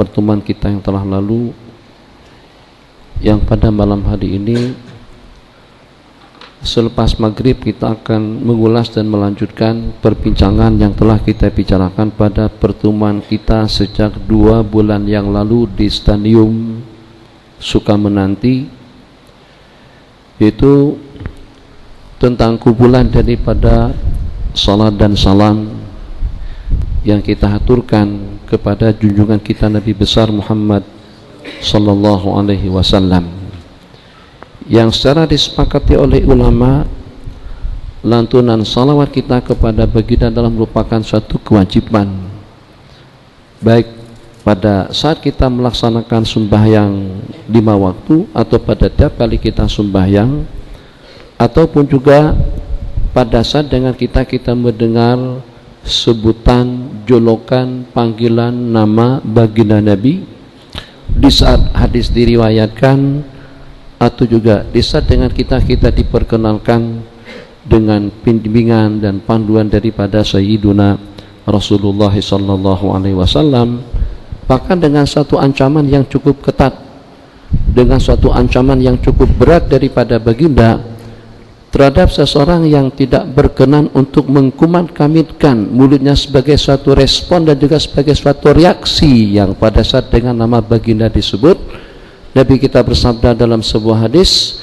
pertemuan kita yang telah lalu, yang pada malam hari ini selepas maghrib kita akan mengulas dan melanjutkan perbincangan yang telah kita bicarakan pada pertemuan kita sejak 2 bulan yang lalu di Stadium Sukamanati, yaitu tentang kumpulan daripada salat dan salam yang kita haturkan kepada junjungan kita Nabi besar Muhammad sallallahu alaihi wasallam, yang secara disepakati oleh ulama, lantunan salawat kita kepada baginda adalah merupakan suatu kewajiban, baik pada saat kita melaksanakan sembahyang 5 waktu atau pada tiap kali kita sembahyang, ataupun juga pada saat dengan kita mendengar sebutan, julukan, panggilan nama baginda Nabi di saat hadis diriwayatkan, atau juga di saat dengan kita diperkenalkan dengan bimbingan dan panduan daripada Sayyiduna Rasulullah sallallahu alaihi wasallam, bahkan dengan satu ancaman yang cukup ketat, dengan suatu ancaman yang cukup berat daripada baginda terhadap seseorang yang tidak berkenan untuk mengkumat-kamitkan mulutnya sebagai suatu respon dan juga sebagai suatu reaksi yang pada saat dengan nama baginda disebut. Nabi kita bersabda dalam sebuah hadis,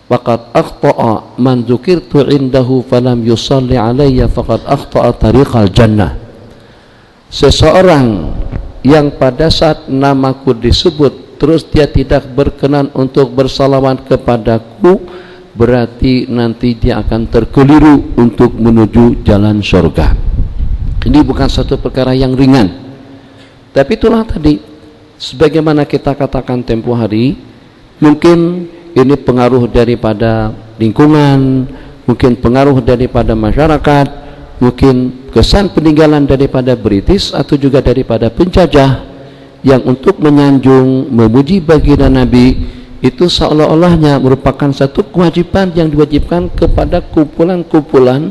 faqad akhta'a man dzukirtu indahu falam yusalli alayya faqad akhta'a tariqal jannah. Seseorang yang pada saat namaku disebut terus dia tidak berkenan untuk bersalawat kepadaku, berarti nanti dia akan terkeliru untuk menuju jalan surga. Ini bukan satu perkara yang ringan. Tapi itulah tadi, sebagaimana kita katakan tempo hari, mungkin ini pengaruh daripada lingkungan, mungkin pengaruh daripada masyarakat, mungkin kesan peninggalan daripada British atau juga daripada penjajah yang untuk menyanjung, memuji baginda Nabi itu seolah-olahnya merupakan satu kewajiban yang diwajibkan kepada kumpulan-kumpulan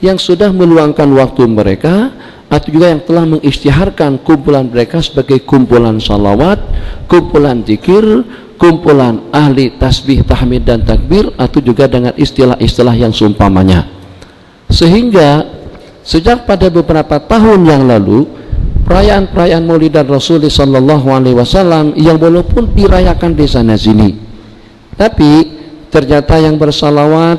yang sudah meluangkan waktu mereka, atau juga yang telah mengisytiharkan kumpulan mereka sebagai kumpulan salawat, kumpulan zikir, kumpulan ahli tasbih, tahmid dan takbir, atau juga dengan istilah-istilah yang seumpamanya. Sehingga sejak pada beberapa tahun yang lalu, perayaan-perayaan Maulidan Rasul sallallahu alaihi wasallam yang walaupun dirayakan di sana sini, tapi ternyata yang bersalawat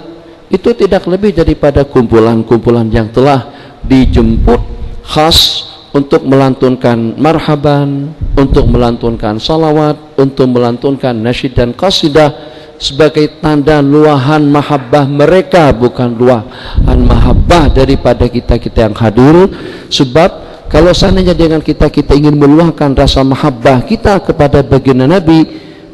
itu tidak lebih daripada kumpulan-kumpulan yang telah dijemput khas untuk melantunkan marhaban, untuk melantunkan salawat, untuk melantunkan nasyid dan qasidah sebagai tanda luahan mahabbah mereka, bukan luahan mahabbah daripada kita yang hadir. Sebab kalau seandainya dengan kita ingin meluahkan rasa mahabbah kita kepada baginda Nabi,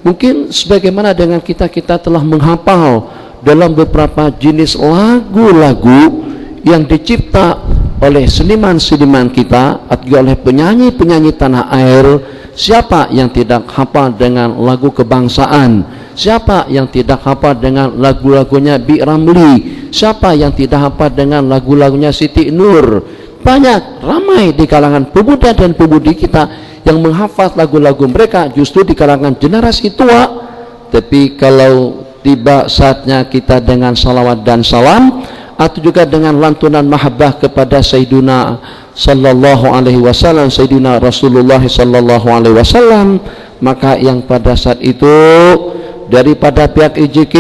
mungkin sebagaimana dengan kita telah menghafal dalam beberapa jenis lagu-lagu yang dicipta oleh seniman-seniman kita atau oleh penyanyi-penyanyi tanah air. Siapa yang tidak hafal dengan lagu kebangsaan? Siapa yang tidak hafal dengan lagu-lagunya Bi Ramli? Siapa yang tidak hafal dengan lagu-lagunya Siti Nur? Banyak, ramai di kalangan pemuda dan pemudi kita yang menghafal lagu-lagu mereka justru di kalangan generasi tua. Tapi kalau tiba saatnya kita dengan salawat dan salam, atau juga dengan lantunan mahabbah kepada Sayyiduna sallallahu alaihi wasallam, Sayyidina Rasulullah sallallahu alaihi wasallam, maka yang pada saat itu daripada pihak IJK,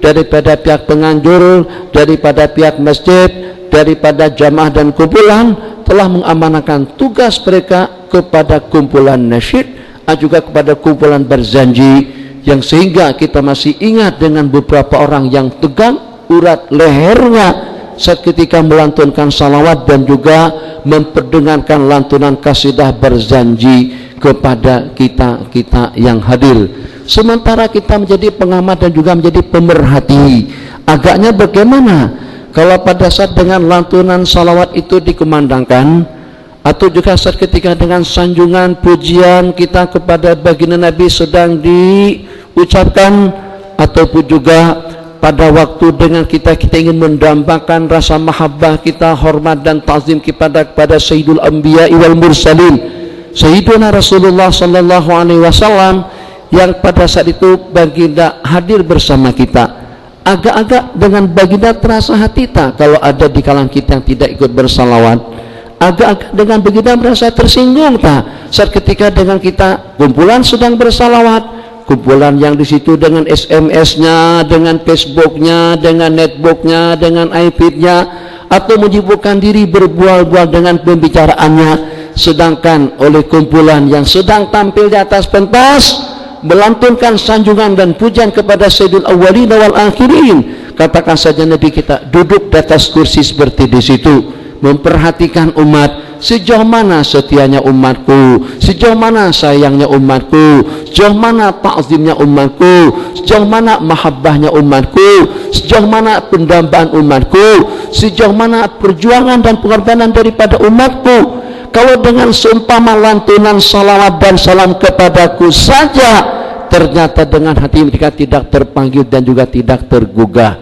daripada pihak penganjur, daripada pihak masjid, daripada jamaah dan kumpulan telah mengamanahkan tugas mereka kepada kumpulan nasyid, juga kepada kumpulan berzanji, yang sehingga kita masih ingat dengan beberapa orang yang tegang urat lehernya saat ketika melantunkan salawat dan juga memperdengarkan lantunan kasidah berzanji kepada kita yang hadir. Sementara kita menjadi pengamat dan juga menjadi pemerhati, agaknya bagaimana kalau pada saat dengan lantunan salawat itu dikumandangkan, atau juga saat ketika dengan sanjungan pujian kita kepada baginda Nabi sedang diucapkan, ataupun juga pada waktu dengan kita ingin mendambakan rasa mahabbah kita, hormat dan ta'zim kepada Sayyidul Anbiya wal Mursalin, Sayyiduna Rasulullah sallallahu alaihi wasallam yang pada saat itu baginda hadir bersama kita. Agak-agak dengan baginda terasa hati tak kalau ada di kalangan kita yang tidak ikut bersalawat. Agak-agak dengan baginda merasa tersinggung tak saat ketika dengan kita kumpulan sedang bersalawat, kumpulan yang di situ dengan SMS-nya, dengan Facebook-nya, dengan netbook-nya, dengan iPad-nya, atau menyibukkan diri berbual-bual dengan pembicaraannya, sedangkan oleh kumpulan yang sedang tampil di atas pentas melantunkan sanjungan dan pujian kepada Sayyidul Awwalin wal Akhirin. Katakan saja Nabi kita duduk di atas kursi seperti di situ, memperhatikan umat, sejauh mana setianya umatku, sejauh mana sayangnya umatku, sejauh mana ta'zimnya umatku, sejauh mana mahabbahnya umatku, sejauh mana pendambaan umatku, sejauh mana perjuangan dan pengorbanan daripada umatku. Kalau dengan seumpama lantunan salawat dan salam kepadaku saja, ternyata dengan hati mereka tidak terpanggil dan juga tidak tergugah.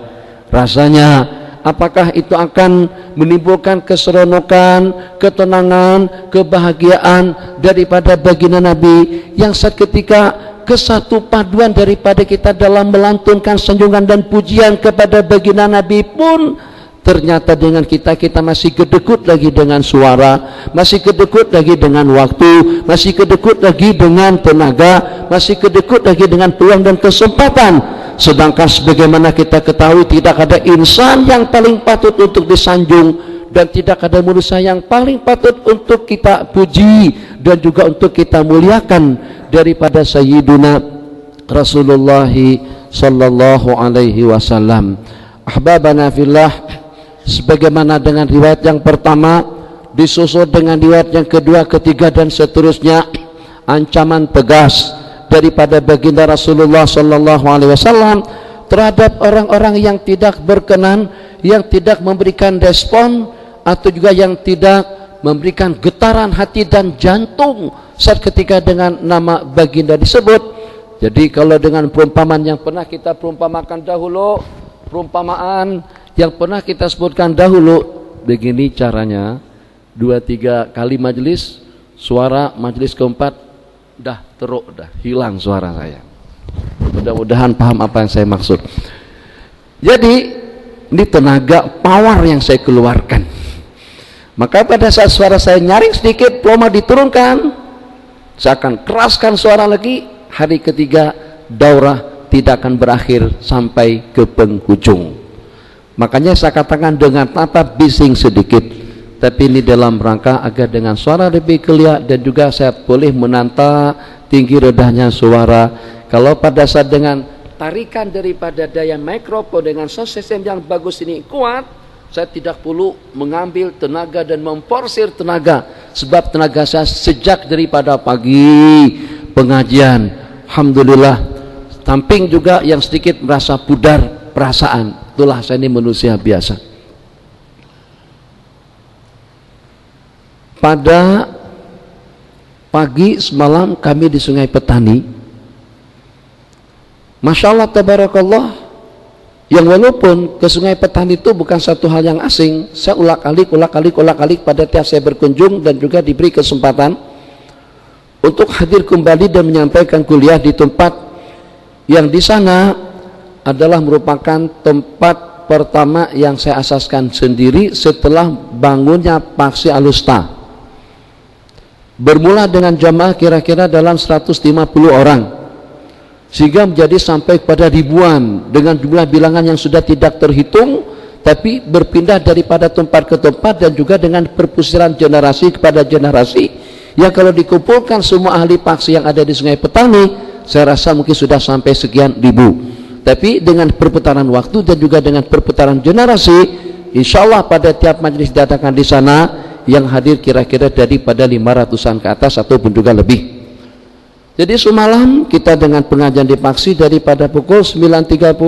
Rasanya apakah itu akan menimbulkan keseronokan, ketenangan, kebahagiaan daripada baginda Nabi yang saat ketika kesatu paduan daripada kita dalam melantunkan sanjungan dan pujian kepada baginda Nabi pun ternyata dengan kita masih kedekut lagi dengan suara, masih kedekut lagi dengan waktu, masih kedekut lagi dengan tenaga, masih kedekut lagi dengan peluang dan kesempatan. Sedangkan sebagaimana kita ketahui tidak ada insan yang paling patut untuk disanjung dan tidak ada manusia yang paling patut untuk kita puji dan juga untuk kita muliakan daripada Sayyiduna Rasulullah sallallahu alaihi wasallam. Ahbabana fillah, sebagaimana dengan riwayat yang pertama disusul dengan riwayat yang kedua, ketiga dan seterusnya, ancaman tegas daripada baginda Rasulullah sallallahu alaihi wasallam terhadap orang-orang yang tidak berkenan, yang tidak memberikan respon atau juga yang tidak memberikan getaran hati dan jantung saat ketika dengan nama baginda disebut. Jadi kalau dengan perumpamaan yang pernah kita perumpamakan dahulu, perumpamaan yang pernah kita sebutkan dahulu, begini caranya, 2-3 kali majelis, suara majelis keempat dah teruk, dah hilang suara saya. Mudah-mudahan paham apa yang saya maksud. Jadi ini tenaga power yang saya keluarkan. Maka pada saat suara saya nyaring sedikit, ploma diturunkan, saya akan keraskan suara lagi. Hari ketiga daurah tidak akan berakhir sampai ke penghujung. Makanya saya katakan dengan tatap bising sedikit, tapi ini dalam rangka agar dengan suara lebih clear dan juga saya boleh menata tinggi rendahnya suara. Kalau pada saat dengan tarikan daripada daya mikrofon dengan sound system yang bagus ini kuat, saya tidak perlu mengambil tenaga dan memporsir tenaga, sebab tenaga saya sejak daripada pagi pengajian, alhamdulillah, samping juga yang sedikit merasa pudar perasaan. Itulah saya ini manusia biasa. Pada pagi semalam kami di Sungai Petani, Masya Allah tabarakallah, yang walaupun ke Sungai Petani itu bukan satu hal yang asing, saya ulak-alik pada tiap saya berkunjung dan juga diberi kesempatan untuk hadir kembali dan menyampaikan kuliah di tempat yang di sana adalah merupakan tempat pertama yang saya asaskan sendiri setelah bangunnya Paksi Alusta. Bermula dengan jamaah kira-kira dalam 150 orang, sehingga menjadi sampai pada ribuan dengan jumlah bilangan yang sudah tidak terhitung, tapi berpindah daripada tempat ke tempat dan juga dengan perpustakaan generasi kepada generasi, yang kalau dikumpulkan semua ahli paksi yang ada di Sungai Petani, saya rasa mungkin sudah sampai sekian ribu. Tapi dengan perputaran waktu dan juga dengan perputaran generasi, insya Allah pada tiap majelis diadakan di sana yang hadir kira-kira daripada 500-an ke atas ataupun juga lebih. Jadi semalam kita dengan pengajian di Paksi daripada pukul 9.30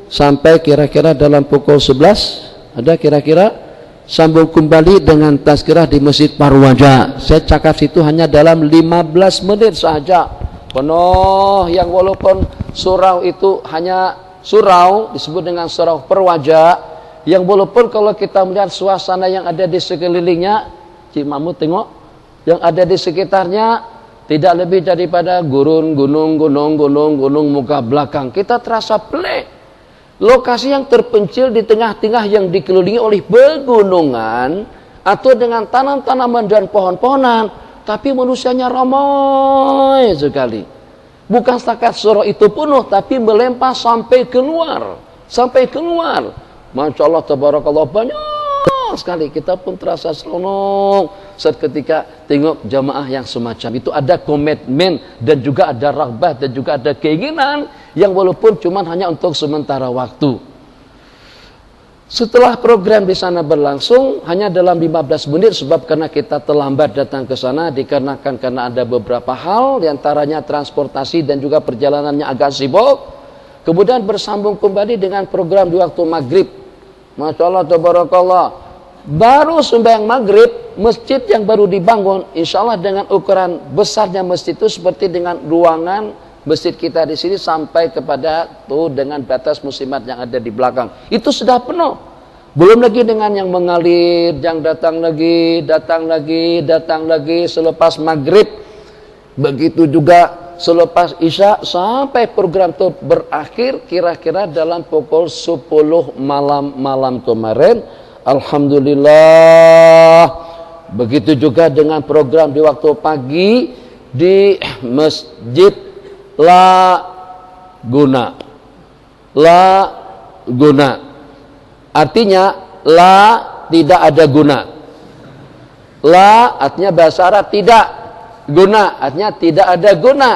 sampai kira-kira dalam pukul 11, ada kira-kira sambung kembali dengan tazkirah di Masjid Parwaja. Saya cakap situ hanya dalam 15 menit saja, penuh, yang walaupun surau itu hanya surau disebut dengan surau Perwaja, yang walaupun kalau kita melihat suasana yang ada di sekelilingnya, Cik Mahmud tengok Yang ada di sekitarnya tidak lebih daripada gunung muka belakang. Kita terasa pelik. Lokasi yang terpencil di tengah-tengah yang dikelilingi oleh pegunungan atau dengan tanam-tanaman dan pohon-pohonan, tapi manusianya ramai sekali. Bukan setakat surau itu penuh, tapi melempar sampai keluar. Masya Allah, tabarakallah, banyak sekali. Kita pun terasa seronok saat ketika tengok jamaah yang semacam itu. Ada komitmen dan juga ada raghbah dan juga ada keinginan yang walaupun cuma hanya untuk sementara waktu. Setelah program di sana berlangsung hanya dalam 15 menit, sebab karena kita terlambat datang ke sana dikarenakan karena ada beberapa hal, diantaranya transportasi dan juga perjalanannya agak sibuk. Kemudian bersambung kembali dengan program di waktu maghrib. Masya Allah, tabarakallah. Baru sembahyang maghrib, masjid yang baru dibangun, insya Allah dengan ukuran besarnya masjid itu seperti dengan ruangan masjid kita di sini sampai kepada tuh dengan batas muslimat yang ada di belakang. Itu sudah penuh. Belum lagi dengan yang mengalir, yang datang lagi selepas maghrib. Begitu juga selepas isya sampai program itu berakhir kira-kira dalam pukul 10 malam kemarin. Alhamdulillah. Begitu juga dengan program di waktu pagi di Masjid La Guna. Artinya la tidak ada guna. La artinya bahasa Arab tidak. Guna artinya tidak ada guna.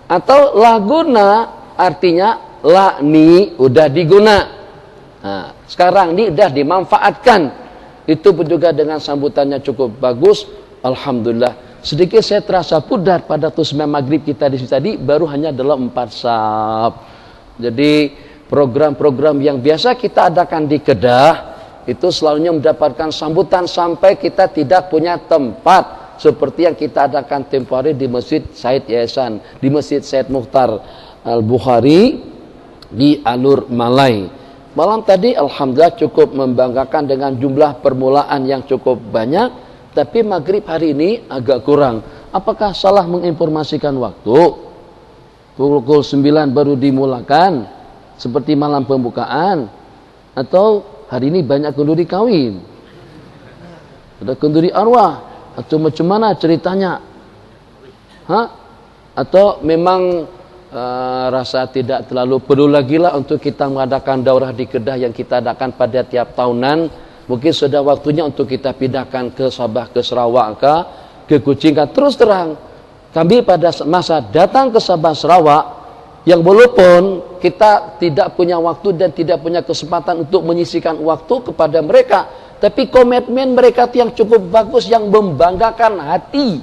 Atau la guna artinya la ni udah diguna. Nah, sekarang ini udah dimanfaatkan. Itu pun juga dengan sambutannya cukup bagus. Alhamdulillah. Sedikit saya terasa pudar pada sembahyang maghrib kita di sini tadi baru hanya dalam 4 saf. Jadi program-program yang biasa kita adakan di Kedah itu selalunya mendapatkan sambutan sampai kita tidak punya tempat, seperti yang kita adakan tempoh hari di Masjid Said Yayasan, di Masjid Said Mukhtar Al-Bukhari di Alur Malai. Malam tadi alhamdulillah cukup membanggakan dengan jumlah permulaan yang cukup banyak. Tapi maghrib hari ini agak kurang. Apakah salah menginformasikan waktu? Pukul 9 baru dimulakan seperti malam pembukaan, atau hari ini banyak kenduri kawin, ada kenduri arwah, atau macam mana ceritanya? Atau memang rasa tidak terlalu perlu lagi lah untuk kita mengadakan daurah di Kedah yang kita adakan pada tiap tahunan. Mungkin sudah waktunya untuk kita pindahkan ke Sabah, ke Sarawak, ke Kuching. Terus terang, kami pada masa datang ke Sabah Sarawak, yang walaupun kita tidak punya waktu dan tidak punya kesempatan untuk menyisihkan waktu kepada mereka, tapi komitmen mereka yang cukup bagus, yang membanggakan hati.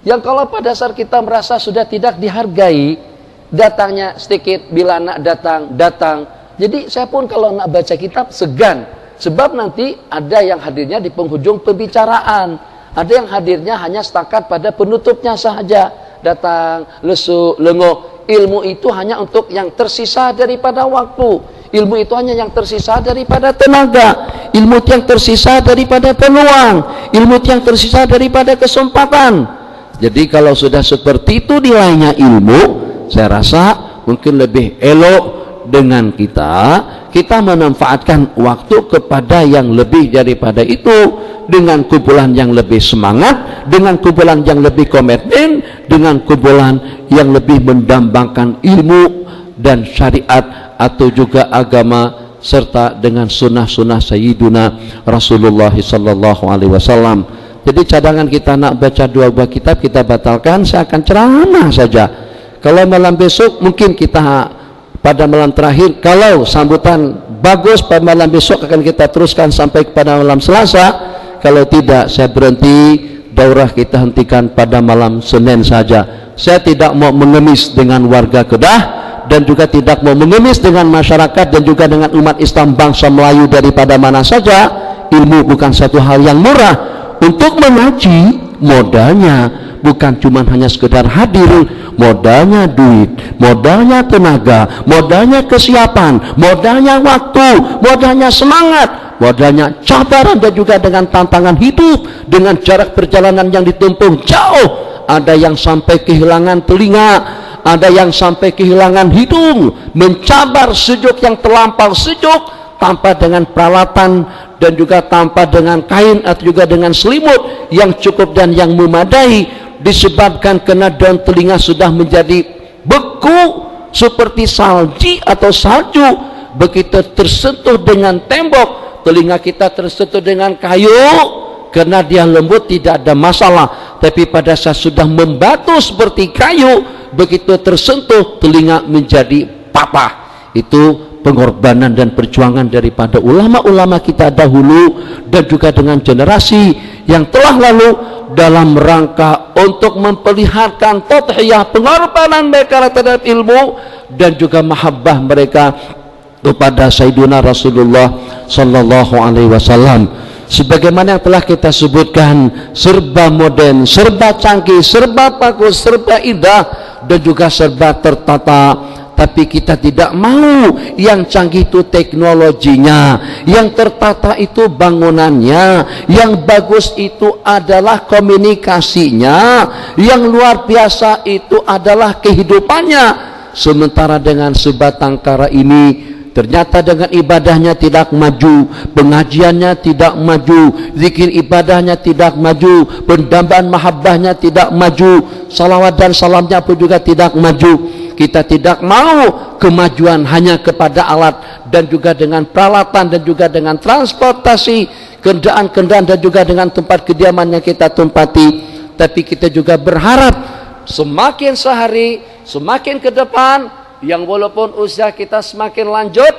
Yang kalau pada saat kita merasa sudah tidak dihargai, datangnya sedikit, bila nak datang. Jadi saya pun kalau nak baca kitab segan. Sebab nanti ada yang hadirnya di penghujung pembicaraan, ada yang hadirnya hanya setakat pada penutupnya sahaja. Datang, lesu, lengok. Ilmu itu hanya untuk yang tersisa daripada waktu. Ilmu itu hanya yang tersisa daripada tenaga. Ilmu yang tersisa daripada peluang. Ilmu yang tersisa daripada kesempatan. Jadi kalau sudah seperti itu nilainya ilmu, saya rasa mungkin lebih elok dengan kita memanfaatkan waktu kepada yang lebih daripada itu, dengan kumpulan yang lebih semangat, dengan kumpulan yang lebih komitmen, dengan kumpulan yang lebih mendambangkan ilmu dan syariat atau juga agama, serta dengan sunnah-sunnah Sayyiduna Rasulullah sallallahu alaihi wasallam. Jadi cadangan kita nak baca 2 buah kitab kita batalkan, saya akan ceramah saja. Kalau malam besok mungkin kita pada malam terakhir, kalau sambutan bagus pada malam besok akan kita teruskan sampai kepada malam Selasa. Kalau tidak, saya berhenti, daurah kita hentikan pada malam Senin saja. Saya tidak mau mengemis dengan warga Kedah dan juga tidak mau mengemis dengan masyarakat dan juga dengan umat Islam bangsa Melayu daripada mana saja. Ilmu bukan satu hal yang murah. Untuk mengaji modalnya bukan cuma hanya sekedar hadir, modalnya duit, modalnya tenaga, modalnya kesiapan, modalnya waktu, modalnya semangat, wadahnya cabaran dan juga dengan tantangan hidup, dengan jarak perjalanan yang ditempuh jauh. Ada yang sampai kehilangan telinga, ada yang sampai kehilangan hidung, mencabar sejuk yang terlampau sejuk tanpa dengan peralatan dan juga tanpa dengan kain atau juga dengan selimut yang cukup dan yang memadai, disebabkan karena daun telinga sudah menjadi beku seperti salji atau salju. Begitu tersentuh dengan tembok, telinga kita tersentuh dengan kayu, karena dia lembut tidak ada masalah. Tapi pada saat sudah membatu seperti kayu, begitu tersentuh telinga menjadi patah. Itu pengorbanan dan perjuangan daripada ulama-ulama kita dahulu dan juga dengan generasi yang telah lalu dalam rangka untuk memperlihatkan tadhiyah, pengorbanan mereka terhadap ilmu dan juga mahabbah mereka kepada Sayyidina Rasulullah sallallahu alaihi wasallam. Sebagaimana yang telah kita sebutkan, serba modern, serba canggih, serba bagus, serba indah dan juga serba tertata. Tapi kita tidak mau yang canggih itu teknologinya, yang tertata itu bangunannya, yang bagus itu adalah komunikasinya, yang luar biasa itu adalah kehidupannya. Sementara dengan sebatang kara ini ternyata dengan ibadahnya tidak maju, pengajiannya tidak maju, zikir ibadahnya tidak maju, pendambaan mahabbahnya tidak maju, salawat dan salamnya pun juga tidak maju. Kita tidak mau kemajuan hanya kepada alat dan juga dengan peralatan dan juga dengan transportasi, kendaraan-kendaraan dan juga dengan tempat kediaman yang kita tempati. Tapi kita juga berharap semakin sehari, semakin ke depan, yang walaupun usia kita semakin lanjut,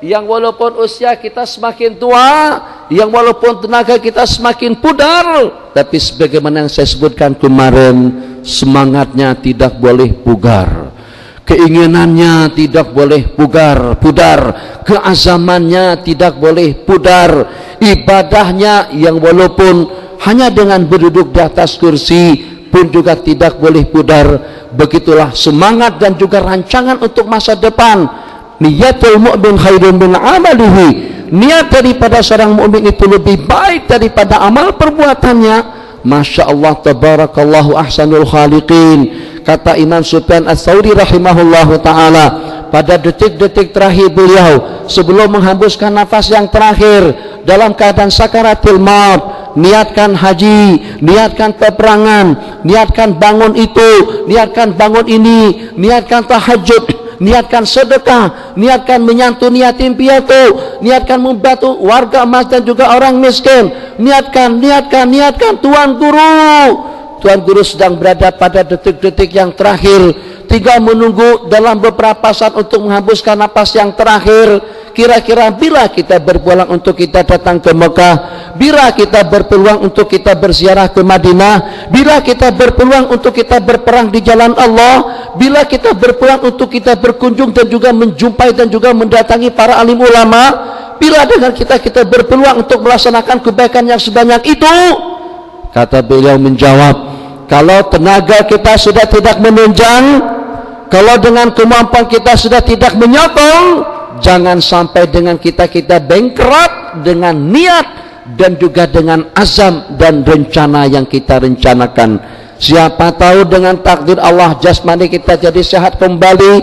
yang walaupun usia kita semakin tua, yang walaupun tenaga kita semakin pudar, tapi sebagaimana yang saya sebutkan kemarin, semangatnya tidak boleh pudar, keinginannya tidak boleh pudar, keazamannya tidak boleh pudar, ibadahnya yang walaupun hanya dengan berduduk di atas kursi pun juga tidak boleh pudar. Begitulah semangat dan juga rancangan untuk masa depan. Niyatul mu'min khairun min amalihi. Niat daripada seorang mukmin itu lebih baik daripada amal perbuatannya. Masya Allah, tabarakallahu ahsanul khaliqin. Kata Imam Sufyan Ats-Tsauri rahimahullahu ta'ala, pada detik-detik terakhir beliau sebelum menghembuskan nafas yang terakhir dalam keadaan sakaratul maut, niatkan haji, niatkan peperangan, niatkan bangun itu, niatkan bangun ini, niatkan tahajud, niatkan sedekah, niatkan menyantuni yatim piatu, niatkan membantu warga emas dan juga orang miskin, niatkan Tuan Guru sedang berada pada detik-detik yang terakhir, tinggal menunggu dalam beberapa saat untuk menghembuskan napas yang terakhir. Kira-kira bila kita berpulang untuk kita datang ke Mekah, bila kita berpeluang untuk kita berziarah ke Madinah, bila kita berpeluang untuk kita berperang di jalan Allah, bila kita berpeluang untuk kita berkunjung dan juga menjumpai dan juga mendatangi para alim ulama, bila dengan kita berpeluang untuk melaksanakan kebaikan yang sebanyak itu, kata beliau menjawab, kalau tenaga kita sudah tidak menunjang, kalau dengan kemampuan kita sudah tidak menyokong, jangan sampai dengan kita bankrupt dengan niat dan juga dengan azam dan rencana yang kita rencanakan. Siapa tahu dengan takdir Allah jasmani kita jadi sehat kembali,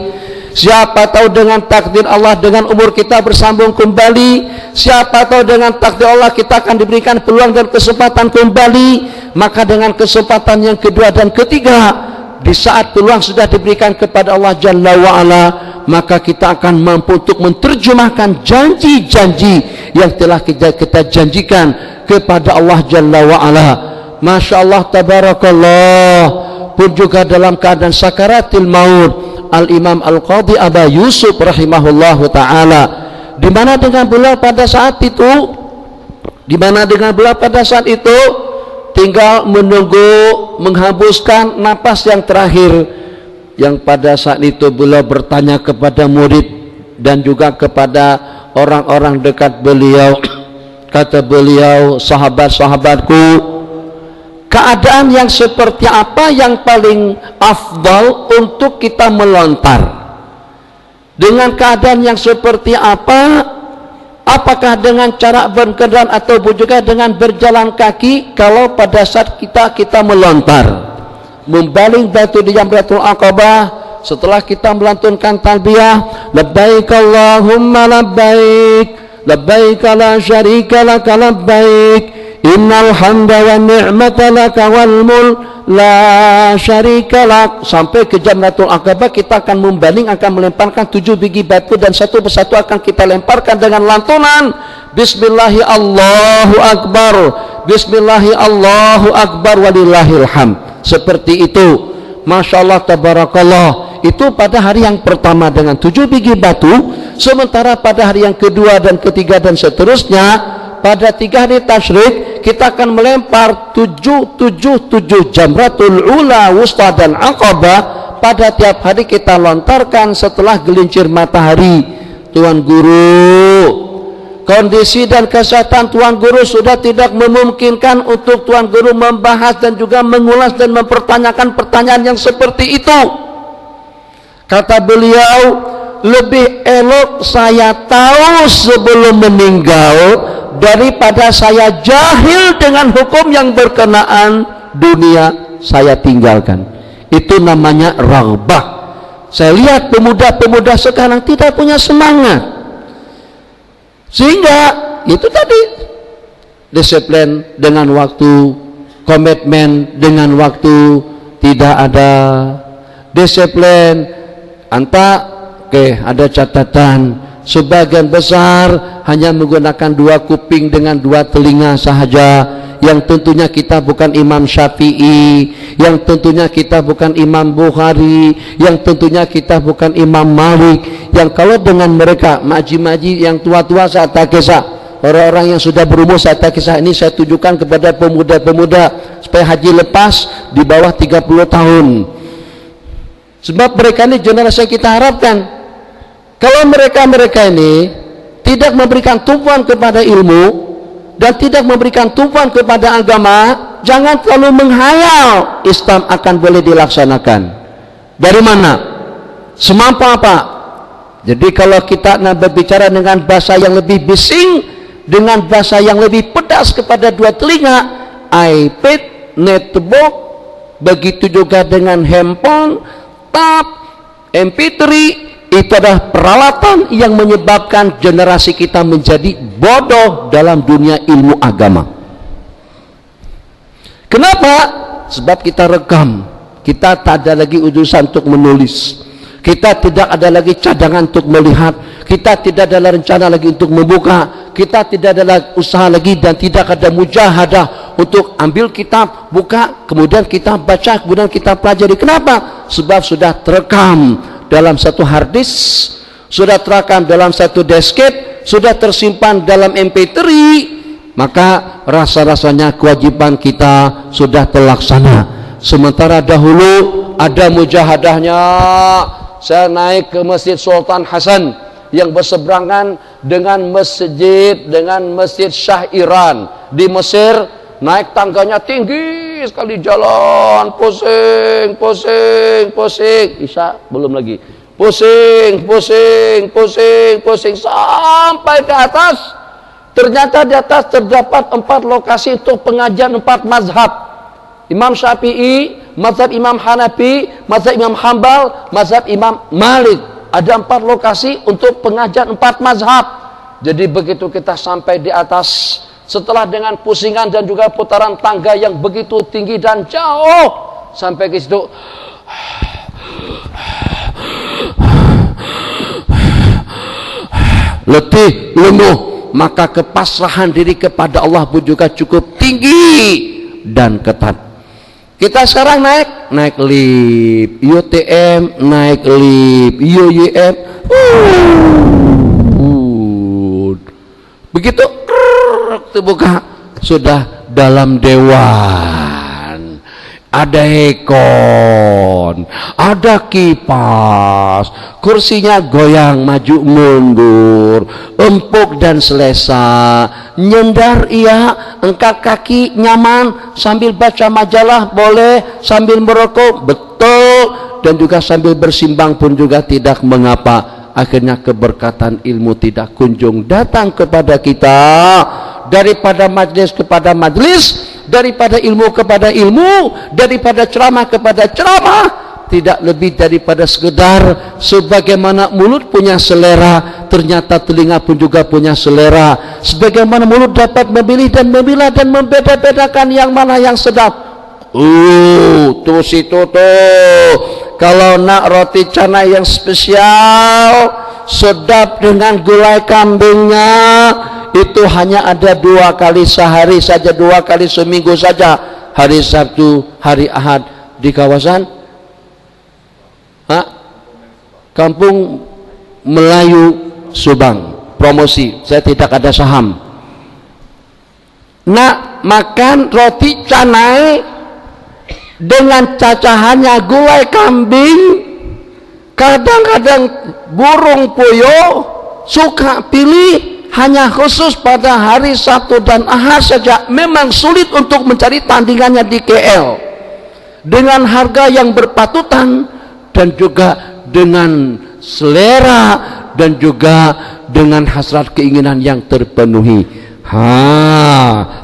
siapa tahu dengan takdir Allah dengan umur kita bersambung kembali, siapa tahu dengan takdir Allah kita akan diberikan peluang dan kesempatan kembali. Maka dengan kesempatan yang kedua dan ketiga, di saat peluang sudah diberikan kepada Allah Jalla wa'ala, maka kita akan mampu untuk menerjemahkan janji-janji yang telah kita janjikan kepada Allah Jalla wa'ala. Masya Allah, tabarakallah. Pun juga dalam keadaan sakaratil maut, Al-Imam Al-Qadhi Aba Yusuf rahimahullahu ta'ala, di mana dengan beliau pada saat itu, tinggal menunggu menghembuskan napas yang terakhir, yang pada saat itu beliau bertanya kepada murid dan juga kepada orang-orang dekat beliau. Kata beliau, sahabat-sahabatku, keadaan yang seperti apa yang paling afdal untuk kita melontar? Dengan keadaan yang seperti apa Apakah dengan cara berkendaraan atau juga dengan berjalan kaki? Kalau pada saat kita melontar, membaling batu di Jamratul Aqabah, setelah kita melantunkan talbiyah, labbaik Allahumma labbaik, labbaik la syarika laka labbaik, innal hamda wa ni'mata laka wal mulk la syarika lak, sampai ke Jamratul Aqabah kita akan membaling, akan melemparkan 7 biji batu dan satu persatu akan kita lemparkan dengan lantunan Bismillahi Allahu Akbar, Bismillahi Allahu Akbar walillahil hamd. Seperti itu, Masya Allah tabarakallah. Itu pada hari yang pertama dengan 7 biji batu. Sementara pada hari yang kedua dan ketiga dan seterusnya, pada 3 hari tasyrik, kita akan melempar 777 jamratul ula, wusta dan aqabah. Pada tiap hari kita lontarkan setelah gelincir matahari. Tuan Guru, kondisi dan kesehatan Tuan Guru sudah tidak memungkinkan untuk Tuan Guru membahas dan juga mengulas dan mempertanyakan pertanyaan yang seperti itu. Kata beliau, lebih elok saya tahu sebelum meninggal daripada saya jahil dengan hukum yang berkenaan dunia saya tinggalkan. Itu namanya raghbah. Saya lihat pemuda-pemuda sekarang tidak punya semangat, sehingga itu tadi, disiplin dengan waktu, komitmen dengan waktu, tidak ada disiplin. Ada catatan, sebagian besar hanya menggunakan 2 kuping dengan 2 telinga sahaja, yang tentunya kita bukan Imam Syafi'i, yang tentunya kita bukan Imam Bukhari, yang tentunya kita bukan Imam Malik, yang kalau dengan mereka maji-maji yang tua-tua saya tak kisah, orang-orang yang sudah berumur saya tak kisah. Ini saya tujukan kepada pemuda-pemuda supaya haji lepas di bawah 30 tahun. Sebab mereka ini generasi yang kita harapkan. Kalau mereka ini tidak memberikan tumpuan kepada ilmu dan tidak memberikan tumpuan kepada agama, jangan terlalu menghayal Islam akan boleh dilaksanakan. Dari mana? Semampu apa? Jadi kalau kita nak berbicara dengan bahasa yang lebih bising, dengan bahasa yang lebih pedas kepada 2 telinga, iPad, netbook, begitu juga dengan handphone, tab, MP3, itu adalah peralatan yang menyebabkan generasi kita menjadi bodoh dalam dunia ilmu agama. Kenapa? Sebab kita rekam, kita tak ada lagi urusan untuk menulis, kita tidak ada lagi cadangan untuk melihat, kita tidak ada rencana lagi untuk membuka, kita tidak ada usaha lagi dan tidak ada mujahadah untuk ambil kitab, buka, kemudian kita baca, kemudian kita pelajari. Kenapa? Sebab sudah terekam dalam satu hard disk, sudah terekam dalam satu desket, sudah tersimpan dalam MP3, maka rasa-rasanya kewajiban kita sudah terlaksana. Sementara dahulu ada mujahadahnya. Saya naik ke Masjid Sultan Hasan yang berseberangan dengan Masjid Shah Iran di Mesir. Naik tangganya tinggi sekali, jalan pusing Isya belum lagi, pusing sampai ke atas. Ternyata di atas terdapat 4 lokasi untuk pengajian 4 mazhab: Imam Syafi'i, mazhab Imam Hanafi, mazhab Imam Hambal, mazhab Imam Malik. Ada 4 lokasi untuk pengajian 4 mazhab. Jadi begitu kita sampai di atas, setelah dengan pusingan dan juga putaran tangga yang begitu tinggi dan jauh, sampai ke situ letih, lemuh, maka kepasrahan diri kepada Allah pun juga cukup tinggi dan ketat. Kita sekarang naik lift, UTM, naik lift, UYM, begitu terbuka, sudah dalam dewan, ada aircon, ada kipas, kursinya goyang maju mundur, empuk dan selesa, nyendar iya, angkat kaki nyaman, sambil baca majalah boleh, sambil merokok betul, dan juga sambil bersimbang pun juga tidak mengapa. akhirnya keberkatan ilmu tidak kunjung datang kepada kita. Daripada majlis kepada majlis, daripada ilmu kepada ilmu, daripada ceramah kepada ceramah, tidak lebih daripada sekedar sebagaimana mulut punya selera, ternyata telinga pun juga punya selera. Sebagaimana mulut dapat memilih dan memilah dan membeda-bedakan yang mana yang sedap. Tuh situ tuh. Kalau nak roti canai yang spesial, sedap dengan gulai kambingnya, itu hanya ada 2 kali sehari saja, 2 kali seminggu saja. Hari Sabtu, hari Ahad di kawasan Kampung Melayu Subang. Promosi, saya tidak ada saham. Nak makan roti canai dengan cacahannya gulai kambing, kadang-kadang burung puyuh suka pilih hanya khusus pada hari Sabtu dan Ahad saja. Memang sulit untuk mencari tandingannya di KL dengan harga yang berpatutan dan juga dengan selera dan juga dengan hasrat keinginan yang terpenuhi.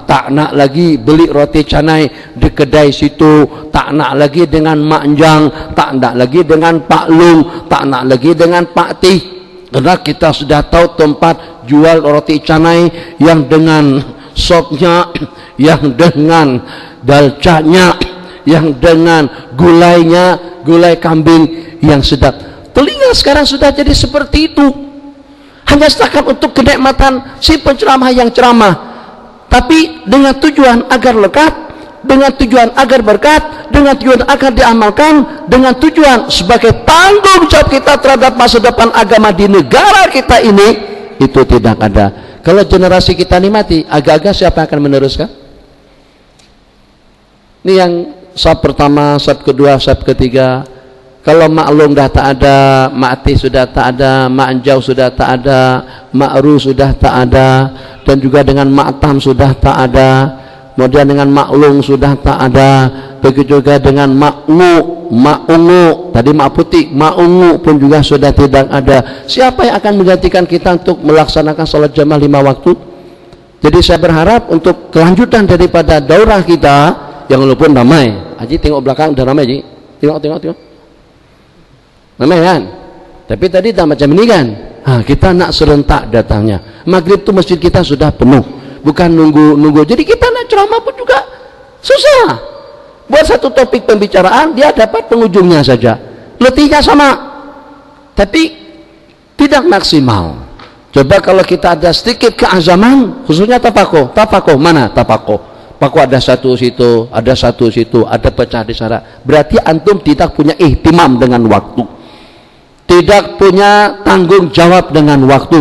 Tak nak lagi beli roti canai di kedai situ, tak nak lagi dengan Mak Njang, tak nak lagi dengan Pak Lung, tak nak lagi dengan Pak Tih, karena kita sudah tahu tempat jual roti canai yang dengan sopnya, yang dengan dalcanya, yang dengan gulainya, gulai kambing yang sedap. Telinga sekarang sudah jadi seperti itu, hanya setakat untuk kenikmatan si penceramah yang ceramah, tapi dengan tujuan agar lekat, dengan tujuan agar berkat, dengan tujuan agar diamalkan, dengan tujuan sebagai tanggung jawab kita terhadap masa depan agama di negara kita ini. Itu tidak ada. Kalau generasi kita ini mati, agak-agak siapa yang akan meneruskan? Ini yang sab pertama, sab kedua, sab ketiga. Kalau Mak Long dah tak ada, Mak Tih sudah tak ada, Mak Njau sudah tak ada, Mak Ru sudah tak ada, dan juga dengan Mak Tam sudah tak ada, kemudian dengan Mak Long sudah tak ada, begitu juga dengan Mak Ngu, Mak Ungu, tadi Mak Putih, Mak Ungu pun juga sudah tidak ada. Siapa yang akan menggantikan kita untuk melaksanakan salat jamaah 5 waktu? Jadi saya berharap untuk kelanjutan daripada daurah kita yang walaupun ramai. Haji tengok belakang dah ramai, Haji. Tengok. Ramai kan? Tapi tadi tak macam ini kan? Kita nak serentak datangnya. Maghrib tu masjid kita sudah penuh, bukan nunggu. Jadi kita nak ceramah pun juga susah. Buat satu topik pembicaraan, dia dapat pengunjungnya saja, letihnya sama, tapi tidak maksimal. Coba kalau kita ada sedikit keazaman, khususnya tapakoh mana tapakoh? Paku ada satu situ, ada pecah di sana. Berarti antum tidak punya ihtimam dengan waktu, tidak punya tanggung jawab dengan waktu.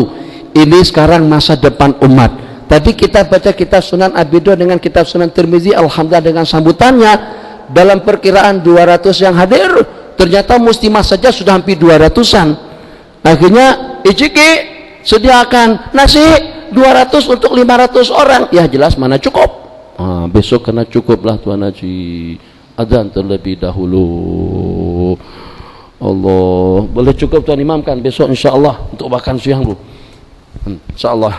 Ini sekarang masa depan umat. Tadi kita baca kitab Sunan Abi Dawud dengan kitab Sunan Tirmizi, alhamdulillah dengan sambutannya. Dalam perkiraan 200 yang hadir, ternyata muslimah saja sudah hampir 200-an. Akhirnya Ijiki sediakan nasi 200 untuk 500 orang. Ya jelas mana cukup. Besok kena cukuplah Tuan Haji, adzan terlebih dahulu. Allah, boleh cukup Tuan Imam kan besok insyaAllah untuk makan siang dulu, insyaAllah.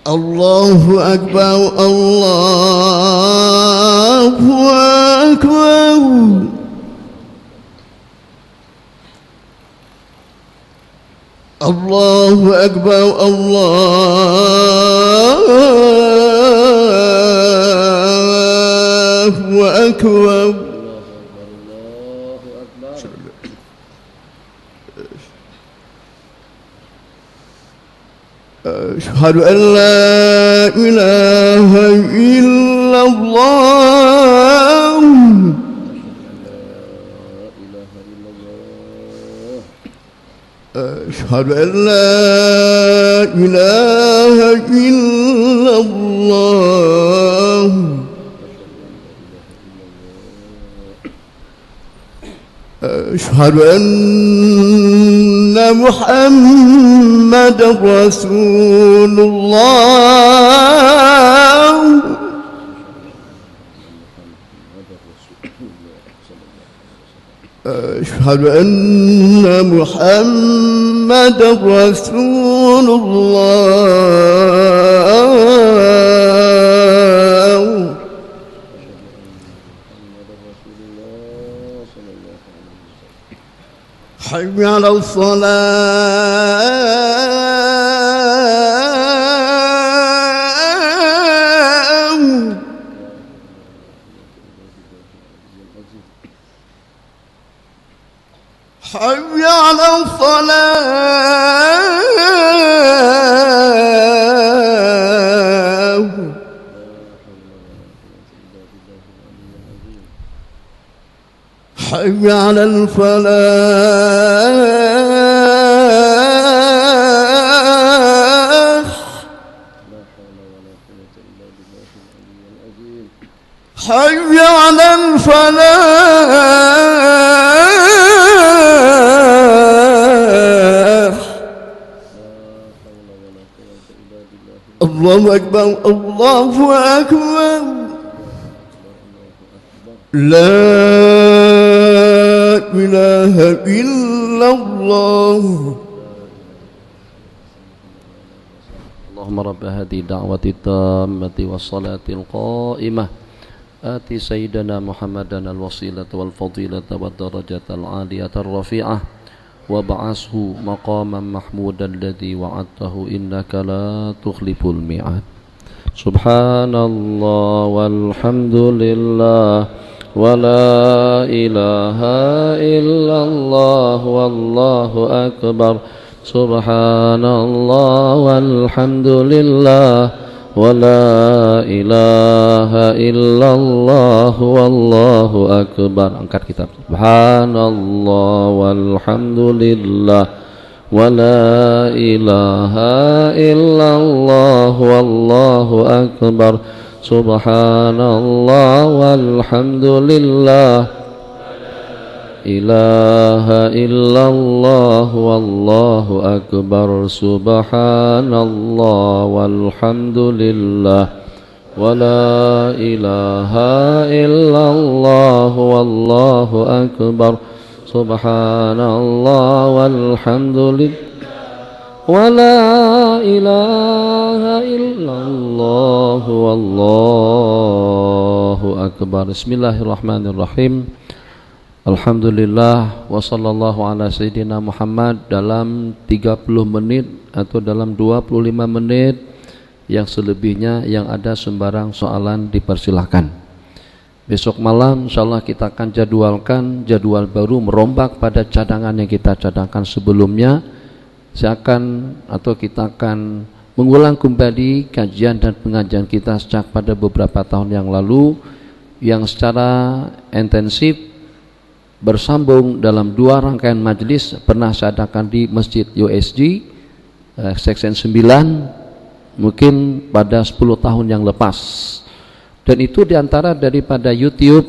Allahu Akbar, Allahu Akbar. Allahu Akbar, Allahu Akbar. Asyhadu an la ilaha illallah. Asyhadu an la ilaha illallah. Asyhadu anna Muhammadar Rasulullah. أشهد أن محمدا رسول الله حي على الصلاة حي على الصلاة حي على الفلاح حي على الفلاح الله أكبر الله أكبر لا إله إلا الله اللهم رب هذه الدعوة التامة والصلاة القائمة آتي سيدنا محمدا الوسيلة والفضيلة والدرجة العالية الرفيعة وابعثه مقاما محمودا الذي وعدته إنك لا تخلف الميعاد سبحان الله والحمد لله ولا إله إلا الله والله أكبر سبحان الله والحمد لله ولا إله إلا الله والله أكبر. Angkat kitab. Subhanallah walhamdulillah ولا إله إلا الله والله أكبر سبحان الله والحمد لله إله إلا الله والله أكبر سبحان الله والحمد لله ولا إله إلا الله والله أكبر سبحان الله والحمد لله ولا إله إلا الله والله أكبر. Bismillahirrahmanirrahim. Alhamdulillah wa sallallahu ala sayyidina Muhammad. Dalam 30 menit atau dalam 25 menit yang selebihnya yang ada sembarang soalan dipersilahkan. Besok malam insyaallah kita akan jadwalkan jadwal baru merombak pada cadangan yang kita cadangkan sebelumnya. Kita akan mengulang kembali kajian dan pengajian kita sejak pada beberapa tahun yang lalu yang secara intensif bersambung dalam 2 rangkaian majelis pernah saya adakan di Masjid USG Section 9 mungkin pada 10 tahun yang lepas, dan itu diantara daripada YouTube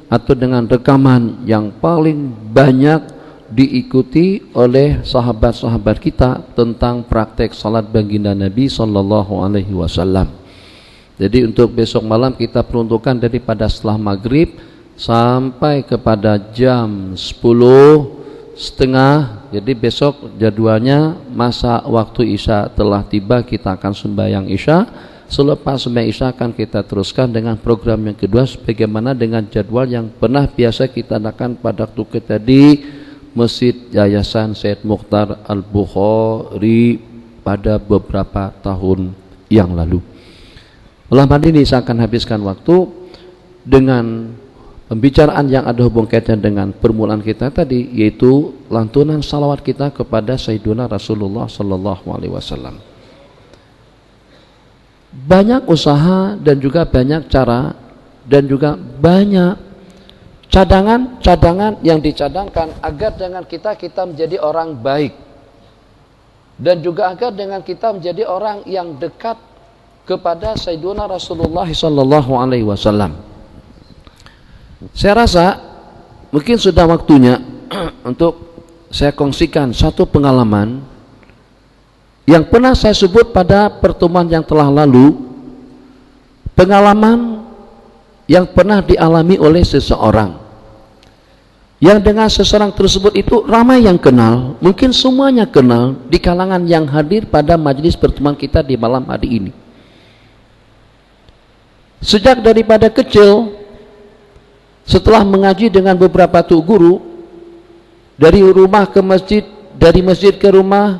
atau dengan rekaman yang paling banyak diikuti oleh sahabat-sahabat kita tentang praktek salat baginda Nabi sallallahu alaihi wasallam. Jadi untuk besok malam kita peruntukkan daripada setelah maghrib sampai kepada jam 10.30. Jadi besok jadwalnya masa waktu Isya telah tiba, kita akan sembahyang Isya. Selepas sembahyang Isya akan kita teruskan dengan program yang kedua sebagaimana dengan jadwal yang pernah biasa kita adakan pada waktu kita di Masjid Yayasan Syed Mukhtar Al-Bukhari pada beberapa tahun yang lalu. Malam hari ini saya akan habiskan waktu dengan pembicaraan yang ada hubung kaitan dengan permulaan kita tadi, yaitu lantunan salawat kita kepada Sayyiduna Rasulullah sallallahu alaihi wasallam. Banyak usaha dan juga banyak cara dan juga banyak cadangan yang dicadangkan agar dengan kita menjadi orang baik, dan juga agar dengan kita menjadi orang yang dekat kepada Sayyiduna Rasulullah sallallahu alaihi wasallam. Saya rasa mungkin sudah waktunya untuk saya kongsikan satu pengalaman yang pernah saya sebut pada pertemuan yang telah lalu, pengalaman yang pernah dialami oleh seseorang yang dengan seseorang tersebut itu ramai yang kenal, mungkin semuanya kenal di kalangan yang hadir pada majelis pertemuan kita di malam hari ini. Sejak daripada kecil, setelah mengaji dengan beberapa tuk guru, dari rumah ke masjid, dari masjid ke rumah,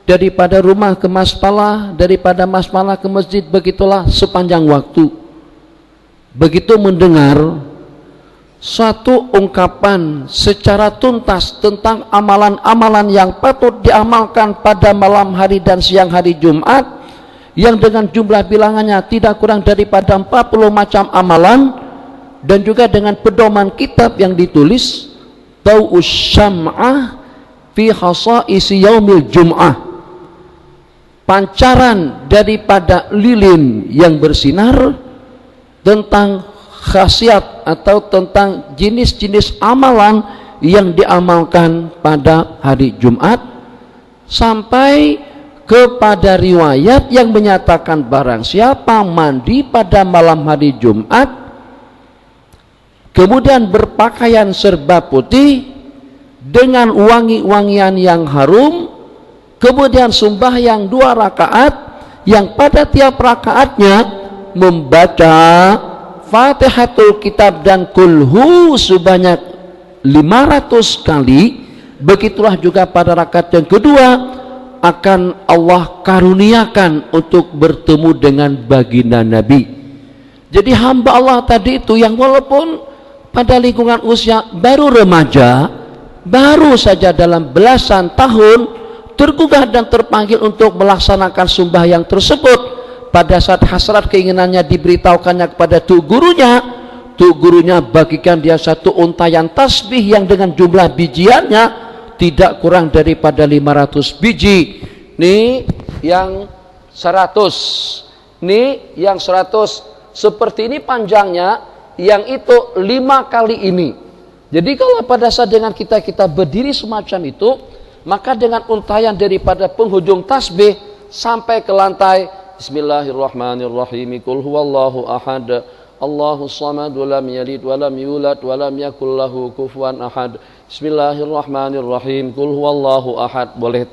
daripada rumah ke maspalah, daripada maspalah ke masjid, begitulah sepanjang waktu. Begitu mendengar satu ungkapan secara tuntas tentang amalan-amalan yang patut diamalkan pada malam hari dan siang hari Jumat, yang dengan jumlah bilangannya tidak kurang daripada 40 macam amalan, dan juga dengan pedoman kitab yang ditulis Tau'us Syam'ah fi Khasaisi Yaumil Jum'ah, pancaran daripada lilin yang bersinar tentang khasiat atau tentang jenis-jenis amalan yang diamalkan pada hari Jumat, sampai kepada riwayat yang menyatakan barang siapa mandi pada malam hari Jumat kemudian berpakaian serba putih dengan wangi-wangian yang harum, kemudian sembahyang 2 rakaat yang pada tiap rakaatnya membaca Fatihatul Kitab dan Kulhu sebanyak 500 kali, begitulah juga pada rakaat yang kedua akan Allah karuniakan untuk bertemu dengan baginda Nabi. Jadi hamba Allah tadi itu yang walaupun pada lingkungan usia baru remaja, baru saja dalam belasan tahun tergugah dan terpanggil untuk melaksanakan sembahyang tersebut, pada saat hasrat keinginannya diberitahukannya kepada tuk gurunya bagikan dia satu untayan tasbih yang dengan jumlah bijiannya tidak kurang daripada 500 biji. Nih yang 100, nih yang 100, seperti ini panjangnya, yang itu 5 kali ini. Jadi kalau pada saat dengan kita berdiri semacam itu, maka dengan untayan daripada penghujung tasbih sampai ke lantai, Bismillahirrahmanirrahim, Qul huwallahu ahad, Allahus samad, lam yalid walam yulad walam yakul lahu kufuwan ahad. Bismillahirrahmanirrahim, Qul huwallahu ahad. Boleh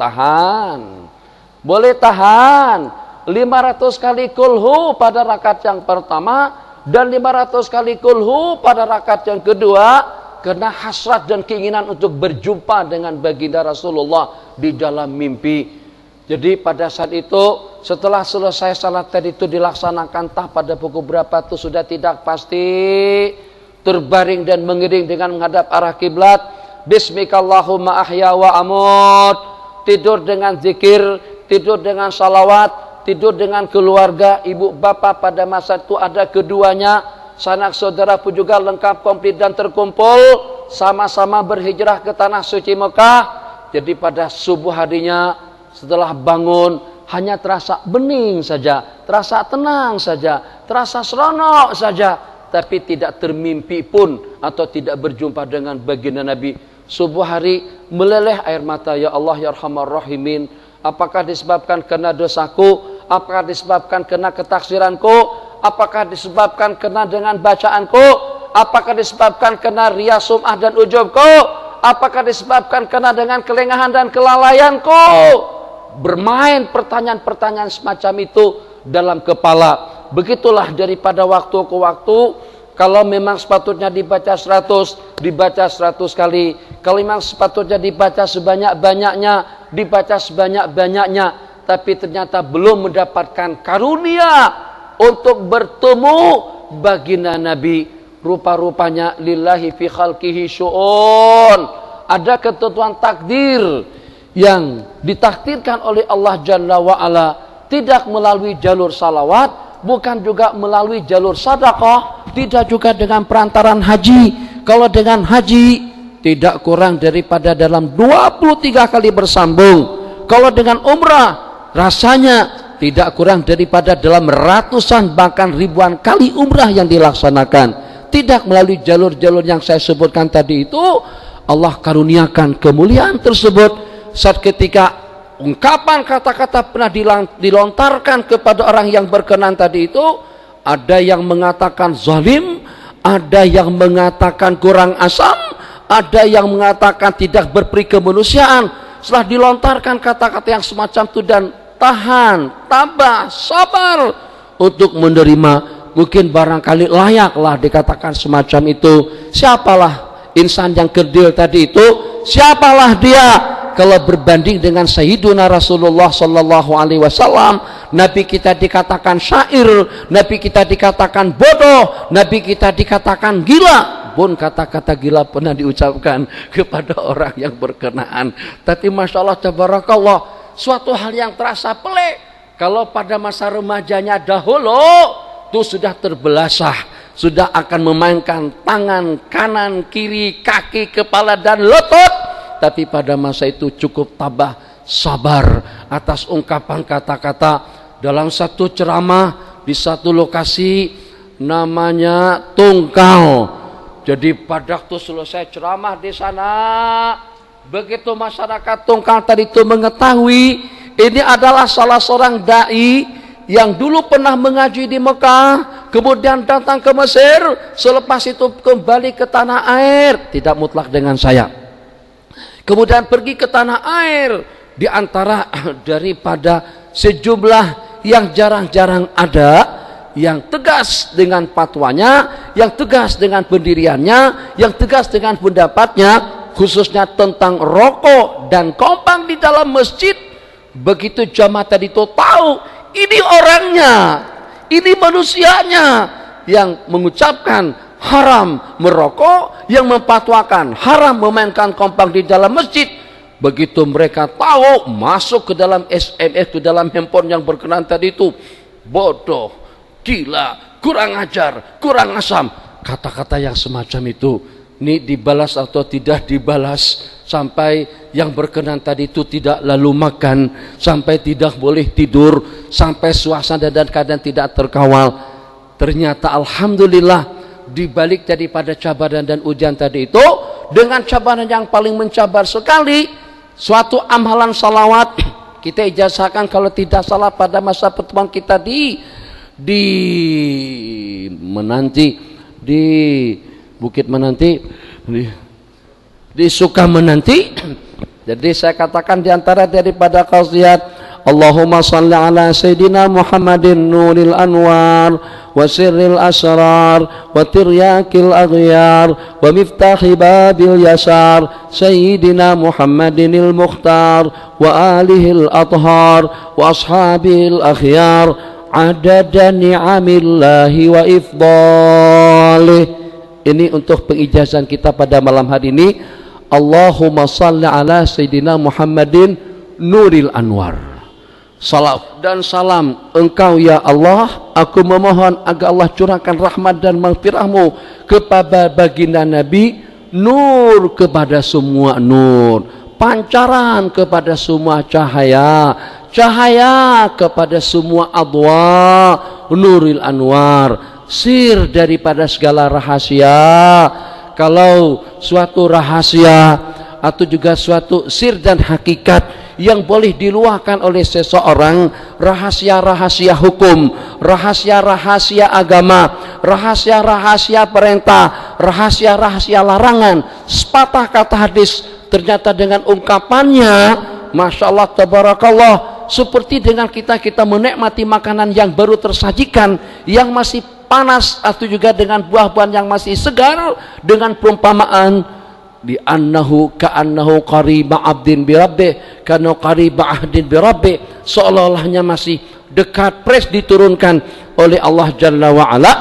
tahan 500 kali kulhu pada rakaat yang pertama dan 500 kali kulhu pada rakaat yang kedua, karena hasrat dan keinginan untuk berjumpa dengan baginda Rasulullah di dalam mimpi. Jadi pada saat itu setelah selesai salat tadi itu dilaksanakan, entah pada pukul berapa itu sudah tidak pasti, terbaring dan mengiring dengan menghadap arah kiblat, Bismikallahumma ahya wa amut, tidur dengan zikir, tidur dengan salawat, tidur dengan keluarga, ibu bapak pada masa itu ada keduanya, sanak saudara pun juga lengkap, komplit dan terkumpul, sama-sama berhijrah ke tanah suci Mekah. Jadi pada subuh harinya setelah bangun hanya terasa bening saja, terasa tenang saja, terasa seronok saja, tapi tidak termimpi pun atau tidak berjumpa dengan baginda Nabi. Subuh hari meleleh air mata, ya Allah ya Arhamar Rahimin. Apakah disebabkan karena dosaku? Apakah disebabkan karena ketaksiranku? Apakah disebabkan karena dengan bacaanku? Apakah disebabkan karena riya, sum'ah dan ujubku? Apakah disebabkan karena dengan kelengahan dan kelalaianku? Bermain pertanyaan-pertanyaan semacam itu dalam kepala. Begitulah daripada waktu ke waktu. Kalau memang sepatutnya dibaca 100, dibaca 100 kali. Kalau memang sepatutnya dibaca sebanyak-banyaknya, dibaca sebanyak-banyaknya. Tapi ternyata belum mendapatkan karunia untuk bertemu baginda Nabi. Rupa-rupanya lillahi fi khalqihi syu'un. Ada ketentuan takdir yang ditakdirkan oleh Allah Jalla wa'ala, tidak melalui jalur salawat, bukan juga melalui jalur sadaqah, tidak juga dengan perantaran haji. Kalau dengan haji tidak kurang daripada dalam 23 kali bersambung. Kalau dengan umrah rasanya tidak kurang daripada dalam ratusan bahkan ribuan kali umrah yang dilaksanakan. Tidak melalui jalur-jalur yang saya sebutkan tadi itu, Allah karuniakan kemuliaan tersebut saat ketika ungkapan kata-kata pernah dilontarkan kepada orang yang berkenan tadi itu, ada yang mengatakan zalim, ada yang mengatakan kurang asam, ada yang mengatakan tidak berperi kemanusiaan. Setelah dilontarkan kata-kata yang semacam itu dan tahan, tabah, sabar untuk menerima, mungkin barangkali layaklah dikatakan semacam itu. Siapalah insan yang kerdil tadi itu? Siapalah dia kalau berbanding dengan Sayyiduna Rasulullah sallallahu alaihi wasallam? Nabi kita dikatakan syair, Nabi kita dikatakan bodoh, Nabi kita dikatakan gila. Pun kata-kata gila pernah diucapkan kepada orang yang berkenaan. Tapi Masya Allah, tabarakallah, suatu hal yang terasa pelik. Kalau pada masa remajanya dahulu itu sudah terbelasah, sudah akan memainkan tangan kanan, kiri, kaki, kepala dan lutut. Tapi pada masa itu cukup tabah, sabar atas ungkapan kata-kata dalam satu ceramah di satu lokasi namanya Tungkal. Jadi pada waktu selesai ceramah di sana, begitu masyarakat Tungkal tadi itu mengetahui ini adalah salah seorang dai yang dulu pernah mengaji di Mekah, kemudian datang ke Mesir, selepas itu kembali ke tanah air, tidak mutlak dengan saya. Kemudian pergi ke tanah air, di antara daripada sejumlah yang jarang-jarang ada, yang tegas dengan fatwanya, yang tegas dengan pendiriannya, yang tegas dengan pendapatnya, khususnya tentang rokok dan kompang di dalam masjid. Begitu jamaah tadi itu tahu, ini orangnya, ini manusianya yang mengucapkan haram merokok, yang memfatwakan haram memainkan kompang di dalam masjid. Begitu mereka tahu, masuk ke dalam SMS, ke dalam handphone yang berkenan tadi itu, bodoh, gila, kurang ajar, kurang asam, kata-kata yang semacam itu. Ini dibalas atau tidak dibalas, sampai yang berkenan tadi itu tidak lalu makan, sampai tidak boleh tidur, sampai suasana dan keadaan tidak terkawal. Ternyata alhamdulillah, dibalik daripada cabaran dan ujian tadi itu, dengan cabaran yang paling mencabar sekali, suatu amalan salawat kita ijazahkan kalau tidak salah pada masa pertemuan kita di Bukit Menanti, di Sukamenanti. Jadi saya katakan diantara daripada qasiat, Allahumma salli ala Sayyidina Muhammadin nuril anwar wa sirril asrar wa tiryakil aghyar wa miftahi babil yasar Sayyidina Muhammadinil mukhtar wa alihil athhar wa ashabil akhyar adada ni'amillahi wa ifdalih. Ini untuk pengijazan kita pada malam hari ini. Allahumma salli ala Sayyidina Muhammadin nuril anwar. Salam dan salam Engkau ya Allah, aku memohon agar Allah curahkan rahmat dan maghfirahmu kepada baginda Nabi, nur kepada semua nur, pancaran kepada semua cahaya, cahaya kepada semua adwa, nuril anwar, sir daripada segala rahasia. Kalau suatu rahasia atau juga suatu sir dan hakikat yang boleh diluahkan oleh seseorang, rahasia-rahasia hukum, rahasia-rahasia agama, rahasia-rahasia perintah, rahasia-rahasia larangan, sepatah kata hadis, ternyata dengan ungkapannya, Masya Allah, tabarakallah, seperti dengan kita menikmati makanan yang baru tersajikan, yang masih panas, atau juga dengan buah-buahan yang masih segar, dengan perumpamaan di annahu ka'annahu qariba abdin bi rabbih kana qariba ahdin bi rabbih, seolah-olahnya masih dekat, pres diturunkan oleh Allah Jalla wa Ala.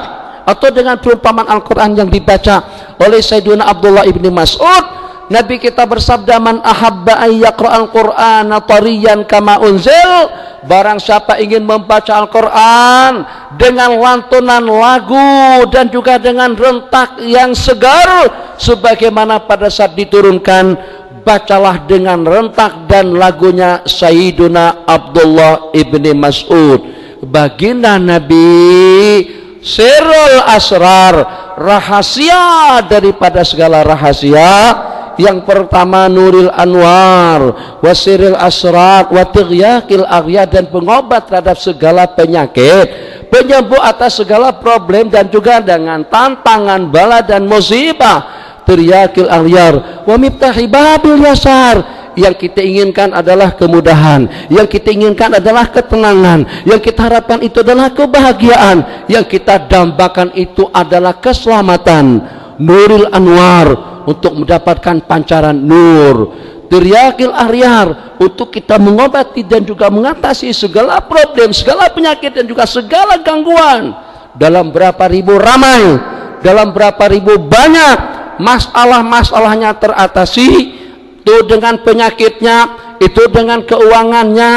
Atau dengan perumpamaan Al-Quran yang dibaca oleh Sayyidina Abdullah ibni Mas'ud, Nabi kita bersabda, man ahabba an yaqra'al qur'ana tariyan kama unzil, barang siapa ingin membaca Al-Quran dengan lantunan lagu dan juga dengan rentak yang segar sebagaimana pada saat diturunkan, bacalah dengan rentak dan lagunya Sayyiduna Abdullah ibni Mas'ud, baginda Nabi, sirrul asrar, rahasia daripada segala rahasia. Yang pertama nuril anwar, wasiril asrar, wa tiryakil aghyar, dan pengobat terhadap segala penyakit, penyembuh atas segala problem dan juga dengan tantangan bala dan musibah. tiryakil aghyar wa miftahi babil yasar. Yang kita inginkan adalah kemudahan, yang kita inginkan adalah ketenangan, yang kita harapkan itu adalah kebahagiaan, yang kita dambakan itu adalah keselamatan. Nuril anwar, untuk mendapatkan pancaran nur. Tiryakil aghyar, untuk kita mengobati dan juga mengatasi segala problem, segala penyakit dan juga segala gangguan. Dalam berapa ribu ramai, dalam berapa ribu banyak masalah-masalahnya teratasi, itu dengan penyakitnya, itu dengan keuangannya,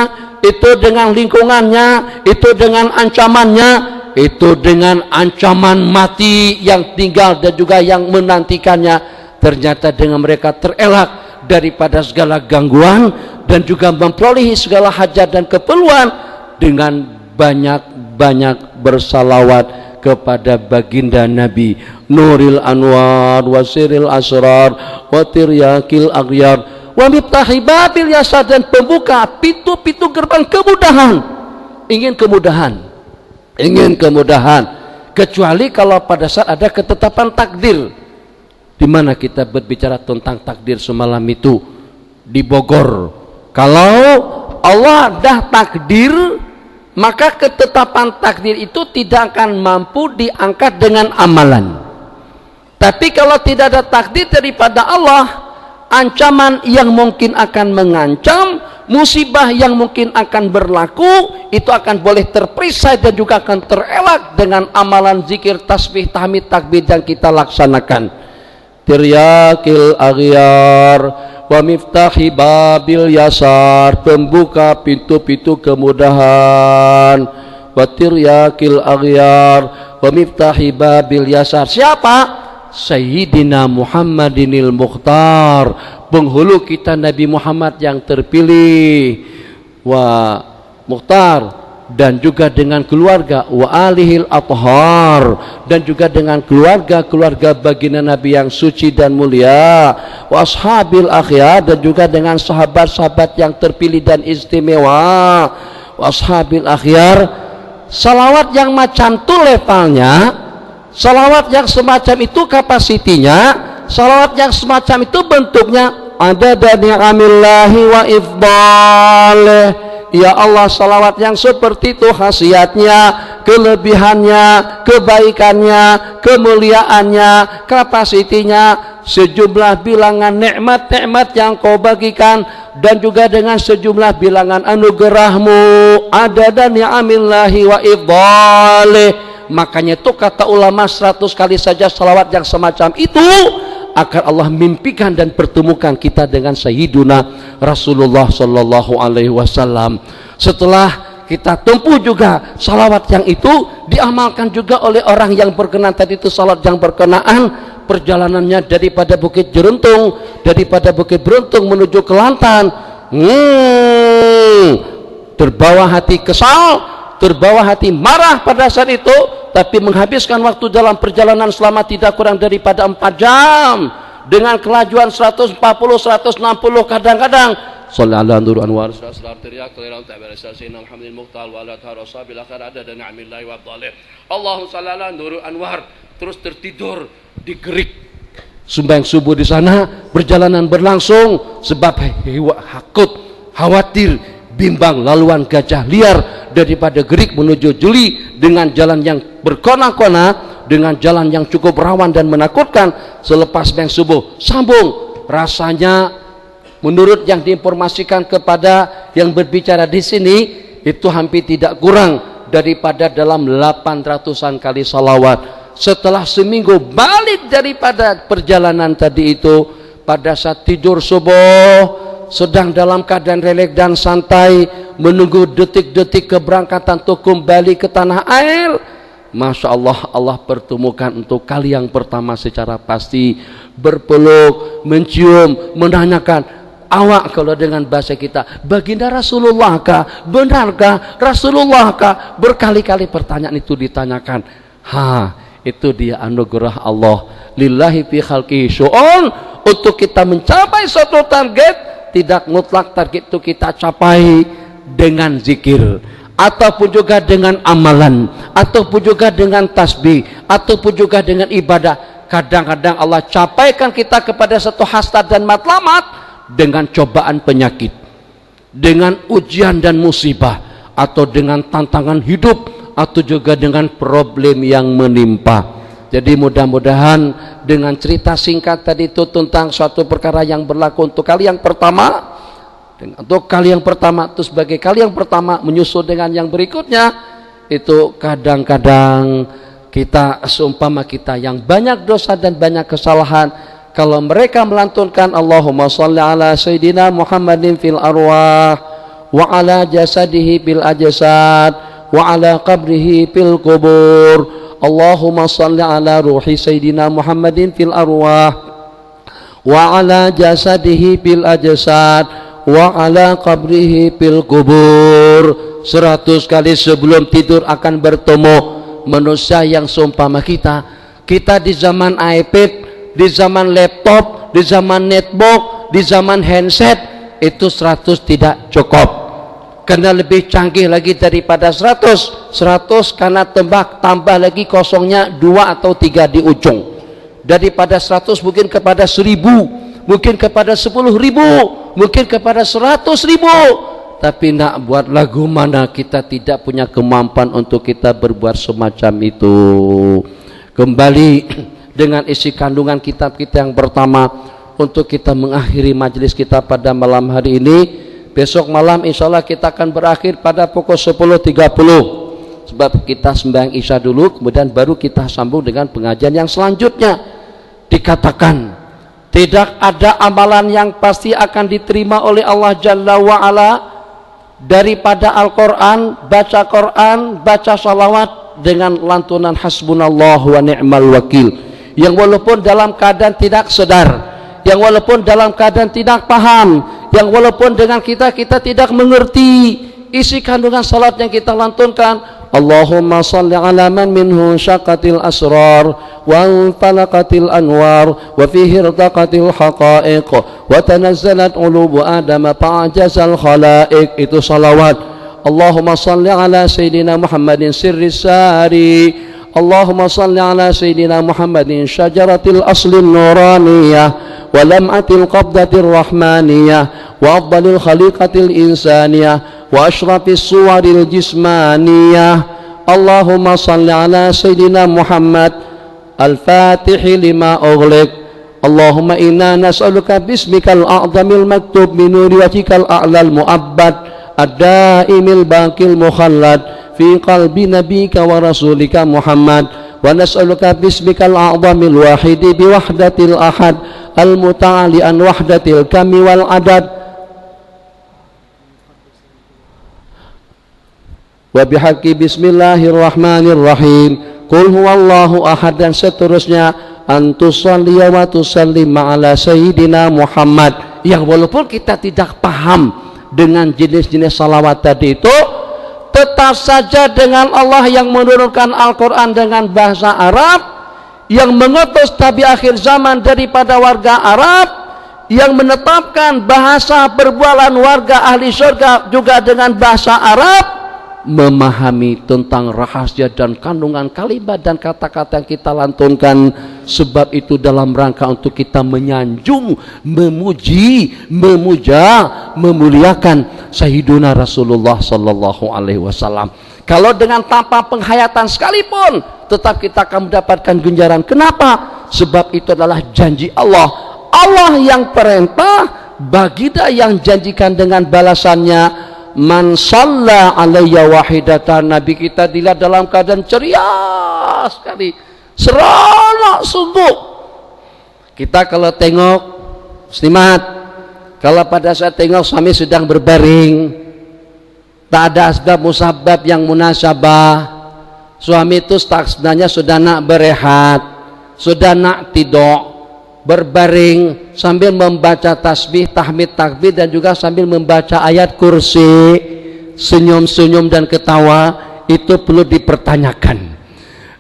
itu dengan lingkungannya, itu dengan ancamannya, itu dengan ancaman mati yang tinggal dan juga yang menantikannya. Ternyata dengan mereka terelak daripada segala gangguan dan juga memperolehi segala hajat dan keperluan dengan banyak-banyak bersalawat kepada baginda Nabi. Nuril anwar wa siril asrar wa tiryakil aghyar wa miftahi babil yasar, dan pembuka pintu-pintu gerbang kemudahan. Ingin kemudahan, kecuali kalau pada saat ada ketetapan takdir. Di mana kita berbicara tentang takdir semalam itu di Bogor. Kalau Allah dah takdir, maka ketetapan takdir itu tidak akan mampu diangkat dengan amalan. Tapi kalau tidak ada takdir daripada Allah, ancaman yang mungkin akan mengancam, musibah yang mungkin akan berlaku, itu akan boleh terperisai dan juga akan terelak dengan amalan zikir, tasbih, tahmid, takbir yang kita laksanakan. Tiryakil aghyar wa miftahi babil yasar, pembuka pintu-pintu kemudahan. Wa tiryakil aghyar wa miftahi babil yasar. Siapa? Sayyidina Muhammadinil Mukhtar, penghulu kita Nabi Muhammad yang terpilih. Wa Mukhtar, dan juga dengan keluarga wa alihil athhar, dan juga dengan keluarga baginda Nabi yang suci dan mulia. Wa ashabil akhyar, dan juga dengan sahabat-sahabat yang terpilih dan istimewa. Wa ashabil akhyar, salawat yang macam itu levelnya, salawat yang semacam itu kapasitinya, salawat yang semacam itu bentuknya ada dari amillahi wa ifdalih. Ya Allah, salawat yang seperti itu khasiatnya, kelebihannya, kebaikannya, kemuliaannya, kapasitinya, sejumlah bilangan nikmat-nikmat yang kau bagikan, dan juga dengan sejumlah bilangan anugerahmu. Ada dan ni'amillahi wa ifdalih. Makanya itu kata ulama 100 kali saja salawat yang semacam itu akan Allah mimpikan dan pertemukan kita dengan Sayyiduna Rasulullah Sallallahu Alaihi Wasallam. Setelah kita tempuh juga salawat yang itu, diamalkan juga oleh orang yang berkenan tadi itu, salawat yang berkenaan perjalanannya daripada Bukit Jeruntung, daripada Bukit Beruntung menuju Kelantan. Terbawa hati kesal, terbawa hati marah pada saat itu, tapi menghabiskan waktu dalam perjalanan selama tidak kurang daripada 4 jam dengan kelajuan 140, 160 kadang-kadang. Sallallahu nuru anwar sallallahu tiryak kaliran ta'ala sayyidina Muhammadin muqtal wa ala tarasabil akhir ada dan ni'amillahi wa dhalih. Allahumma sallallahu nuru anwar, terus tertidur di Gerik. Sembahyang subuh di sana, perjalanan berlangsung sebab hakut, khawatir, bimbang laluan gajah liar daripada Gerik menuju Jeli dengan jalan yang berkona-kona, dengan jalan yang cukup rawan dan menakutkan. Selepas sembahyang subuh sambung, rasanya menurut yang diinformasikan kepada yang berbicara di sini itu hampir tidak kurang daripada dalam 800-an kali salawat. Setelah seminggu balik daripada perjalanan tadi itu, pada saat tidur subuh sedang dalam keadaan relaks dan santai menunggu detik-detik keberangkatan untuk kembali ke tanah air, Masya Allah, Allah pertemukan untuk kali yang pertama secara pasti, berpeluk, mencium, menanyakan, awak kalau dengan bahasa kita, baginda Rasulullah kah? Benarkah Rasulullah kah? Berkali-kali pertanyaan itu ditanyakan. Itu dia anugerah Allah. Lillahi fi khalqihi syu'un. Untuk kita mencapai suatu target, tidak mutlak target itu kita capai dengan zikir, ataupun juga dengan amalan, ataupun juga dengan tasbih, ataupun juga dengan ibadah. kadang-kadang Allah capaikan kita kepada satu hasrat dan matlamat dengan cobaan penyakit, dengan ujian dan musibah, atau dengan tantangan hidup, atau juga dengan problem yang menimpa. Jadi mudah-mudahan dengan cerita singkat tadi itu tentang suatu perkara yang berlaku untuk kali yang pertama, untuk kali yang pertama, terus sebagai kali yang pertama menyusul dengan yang berikutnya, itu kadang-kadang kita seumpama kita yang banyak dosa dan banyak kesalahan, kalau mereka melantunkan Allahumma sholli ala Sayyidina Muhammadin fil arwah wa ala jasadihi fil ajsad wa ala qabrihi fil kubur, Allahumma sholli ala ruhi Sayyidina Muhammadin fil arwah wa ala jasadihi fil ajsad wa ala qabrihi fil kubur. 100 kali sebelum tidur akan bertemu manusia yang seumpama kita. Kita di zaman iPad, di zaman laptop, di zaman netbook, di zaman handset, itu 100 tidak cukup. Karena lebih canggih lagi daripada 100 karena tambah lagi kosongnya 2 atau 3 di ujung. Daripada 100 mungkin kepada 1000, mungkin kepada 10.000, mungkin kepada 100.000. Tapi nak buat lagu mana kita tidak punya kemampuan untuk kita berbuat semacam itu. Kembali dengan isi kandungan kitab kita yang pertama, untuk kita mengakhiri majelis kita pada malam hari ini. Besok malam insya Allah kita akan berakhir pada pukul 10.30, sebab kita sembahyang isya dulu, kemudian baru kita sambung dengan pengajian yang selanjutnya. Dikatakan tidak ada amalan yang pasti akan diterima oleh Allah Jalla wa'ala daripada Al-Quran, baca salawat dengan lantunan hasbunallah wa ni'mal wakil, yang walaupun dalam keadaan tidak sadar, yang walaupun dalam keadaan tidak paham, yang walaupun dengan kita tidak mengerti isi kandungan salat yang kita lantunkan. Allahumma salli ala man minhu syaqatil asrar wa falaqatil anwar wa fihi irtaqatil haqa'iq wa tanazzalat ulubu adama fa'ajazal khalaiq. Itu salawat. Allahumma salli ala Sayyidina Muhammadin sirris sari, Allahumma salli ala Sayyidina Muhammadin syajaratil aslin nuraniyah wa lam'atil qabdatir rahmaniyah wa afdalil khaliqatil insaniyah wa ashrafis suwaril jismaniyah. Allahumma salli ala Sayyidina Muhammad al-fatihi lima ughliq. Allahumma inna nas'aluka bismikal a'zamil maktub min nuri wajhikal a'lal mu'abbad ad-daimil baqil mukhallad fi qalbi nabika wa rasulika Muhammad, wa nas'aluka bismikal a'zamil wahidi biwahdatil ahad al-muta'ali an wahdatil kami wal adad wa bihaqqi bismillahirrahmanirrahim qul huwallahu ahad, dan seterusnya. Antusalliya wa tusallim ala Sayyidina Muhammad, yang walaupun kita tidak paham dengan jenis-jenis salawat tadi itu, tetap saja dengan Allah yang menurunkan Al-Quran dengan bahasa Arab, yang mengutus Nabi akhir zaman daripada warga Arab, yang menetapkan bahasa perbualan warga ahli surga juga dengan bahasa Arab, memahami tentang rahasia dan kandungan kalimat dan kata-kata yang kita lantunkan. Sebab itu dalam rangka untuk kita menyanjung, memuji, memuja, memuliakan Sayyiduna Rasulullah sallallahu alaihi wasallam. Kalau dengan tanpa penghayatan sekalipun, tetap kita akan mendapatkan ganjaran. Kenapa? Sebab itu adalah janji Allah. Allah yang perintah, baginda yang janjikan dengan balasannya. Man shalla alayya wahidatan, Nabi kita dilihat dalam keadaan ceria sekali, seronok sungguh. Kita kalau tengok muslimat, kalau pada saat tengok suami sedang berbaring, tak ada asbab musabab yang munasabah, suami itu sebenarnya sudah nak berehat, sudah nak tidur, berbaring sambil membaca tasbih, tahmid, takbir, dan juga sambil membaca ayat kursi, senyum-senyum dan ketawa, itu perlu dipertanyakan.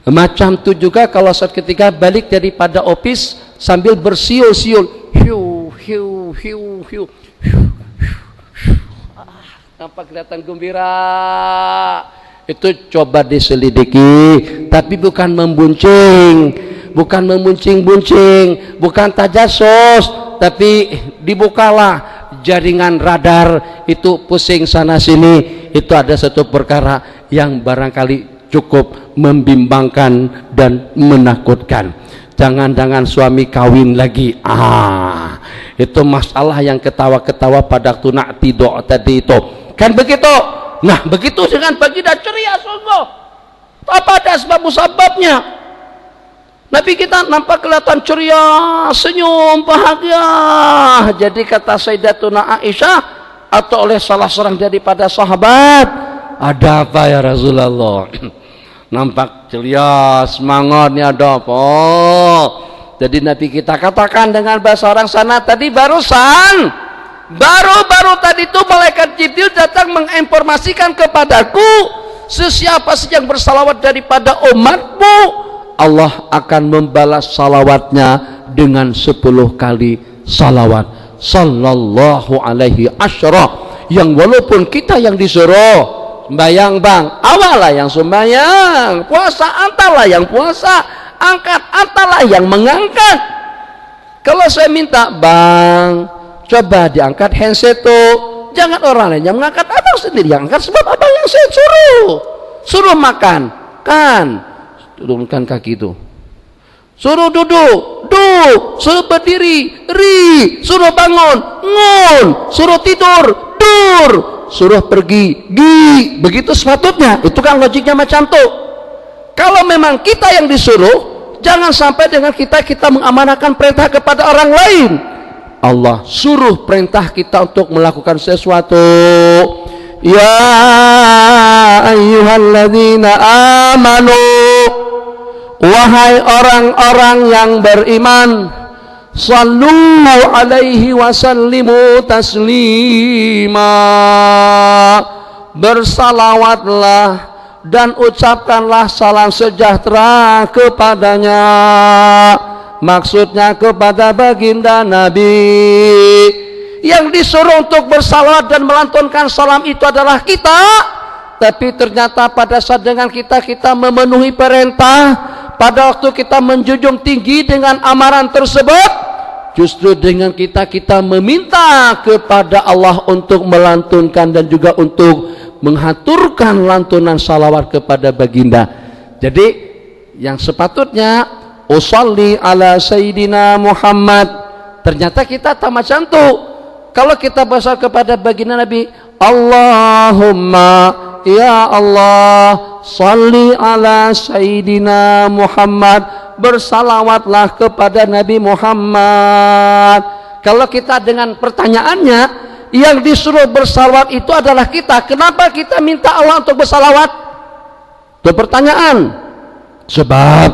Macam itu juga kalau saat ketika balik daripada office sambil bersiul-siul, hiu hiu hiu hiu, nampak kelihatan gembira. Itu coba diselidiki, tapi bukan membuncing, bukan memuncing-buncing, bukan tajasus, tapi dibukalah jaringan radar itu pusing sana sini. Itu ada satu perkara yang barangkali cukup membimbangkan dan menakutkan. Jangan-jangan suami kawin lagi, itu masalah yang ketawa-ketawa pada waktu nak tidur tadi itu, kan begitu. Nah begitu dengan baginda ceria sungguh, apa ada sebab-sebabnya. Nabi kita nampak kelihatan ceria, senyum, bahagia. Jadi kata Sayyidatuna Aisyah atau oleh salah seorang daripada sahabat, ada apa ya Rasulullah? Nampak ceria, semangatnya, ada apa? Jadi Nabi kita katakan dengan bahasa orang sana tadi barusan, baru tadi itu malaikat Jibril datang menginformasikan kepadaku, sesiapa saja yang bersalawat daripada umatmu, Allah akan membalas salawatnya dengan 10 kali salawat sallallahu alaihi asyra. Yang walaupun kita yang disuruh sembayang bang, awalah yang sembayang, puasa antalah yang puasa, angkat antalah yang mengangkat. Kalau saya minta bang, coba diangkat handset tuh, jangan orang lain yang mengangkat, abang sendiri yang angkat, sebab abang yang saya suruh makan kan, turunkan kaki itu, suruh duduk, suruh berdiri, suruh bangun, suruh tidur, suruh pergi, begitu sepatutnya. Itu kan logiknya macam tuh. Kalau memang kita yang disuruh, jangan sampai dengan kita mengamanahkan perintah kepada orang lain. Allah suruh perintah kita untuk melakukan sesuatu. Ya ayyuhalladzina amanu, wahai orang-orang yang beriman, sallu alaihi wasallimu taslima, bersalawatlah dan ucapkanlah salam sejahtera kepadanya. Maksudnya kepada baginda Nabi. Yang disuruh untuk bersalawat dan melantunkan salam itu adalah kita. Tapi ternyata pada saat dengan kita memenuhi perintah, pada waktu kita menjunjung tinggi dengan amaran tersebut, justru dengan kita meminta kepada Allah untuk melantunkan dan juga untuk menghaturkan lantunan salawat kepada baginda. Jadi yang sepatutnya usolli ala sayyidina Muhammad, ternyata kita tak macam tu. Kalau kita bersalawat kepada baginda Nabi, Allahumma ya Allah salli ala sayyidina Muhammad, bersalawatlah kepada Nabi Muhammad. Kalau kita dengan pertanyaannya, yang disuruh bersalawat itu adalah kita, kenapa kita minta Allah untuk bersalawat? Itu pertanyaan. Sebab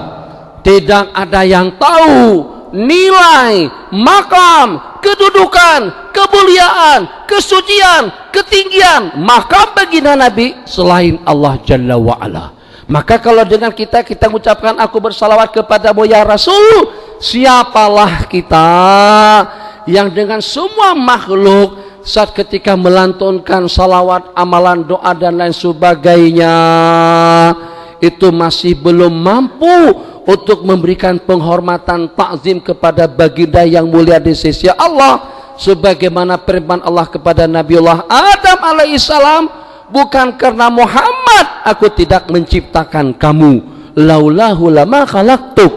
tidak ada yang tahu nilai, makam, kedudukan, kemuliaan, kesucian, ketinggian makam baginda Nabi selain Allah Jalla wa'ala. Maka kalau dengan kita mengucapkan aku bersalawat kepadamu ya Rasul, siapalah kita yang dengan semua makhluk saat ketika melantunkan salawat, amalan, doa dan lain sebagainya itu masih belum mampu untuk memberikan penghormatan takzim kepada baginda yang mulia di sisi Allah, sebagaimana firman Allah kepada Nabiullah Adam alaihissalam, bukan karena Muhammad aku tidak menciptakan kamu, laulahu lama khalaqtuk.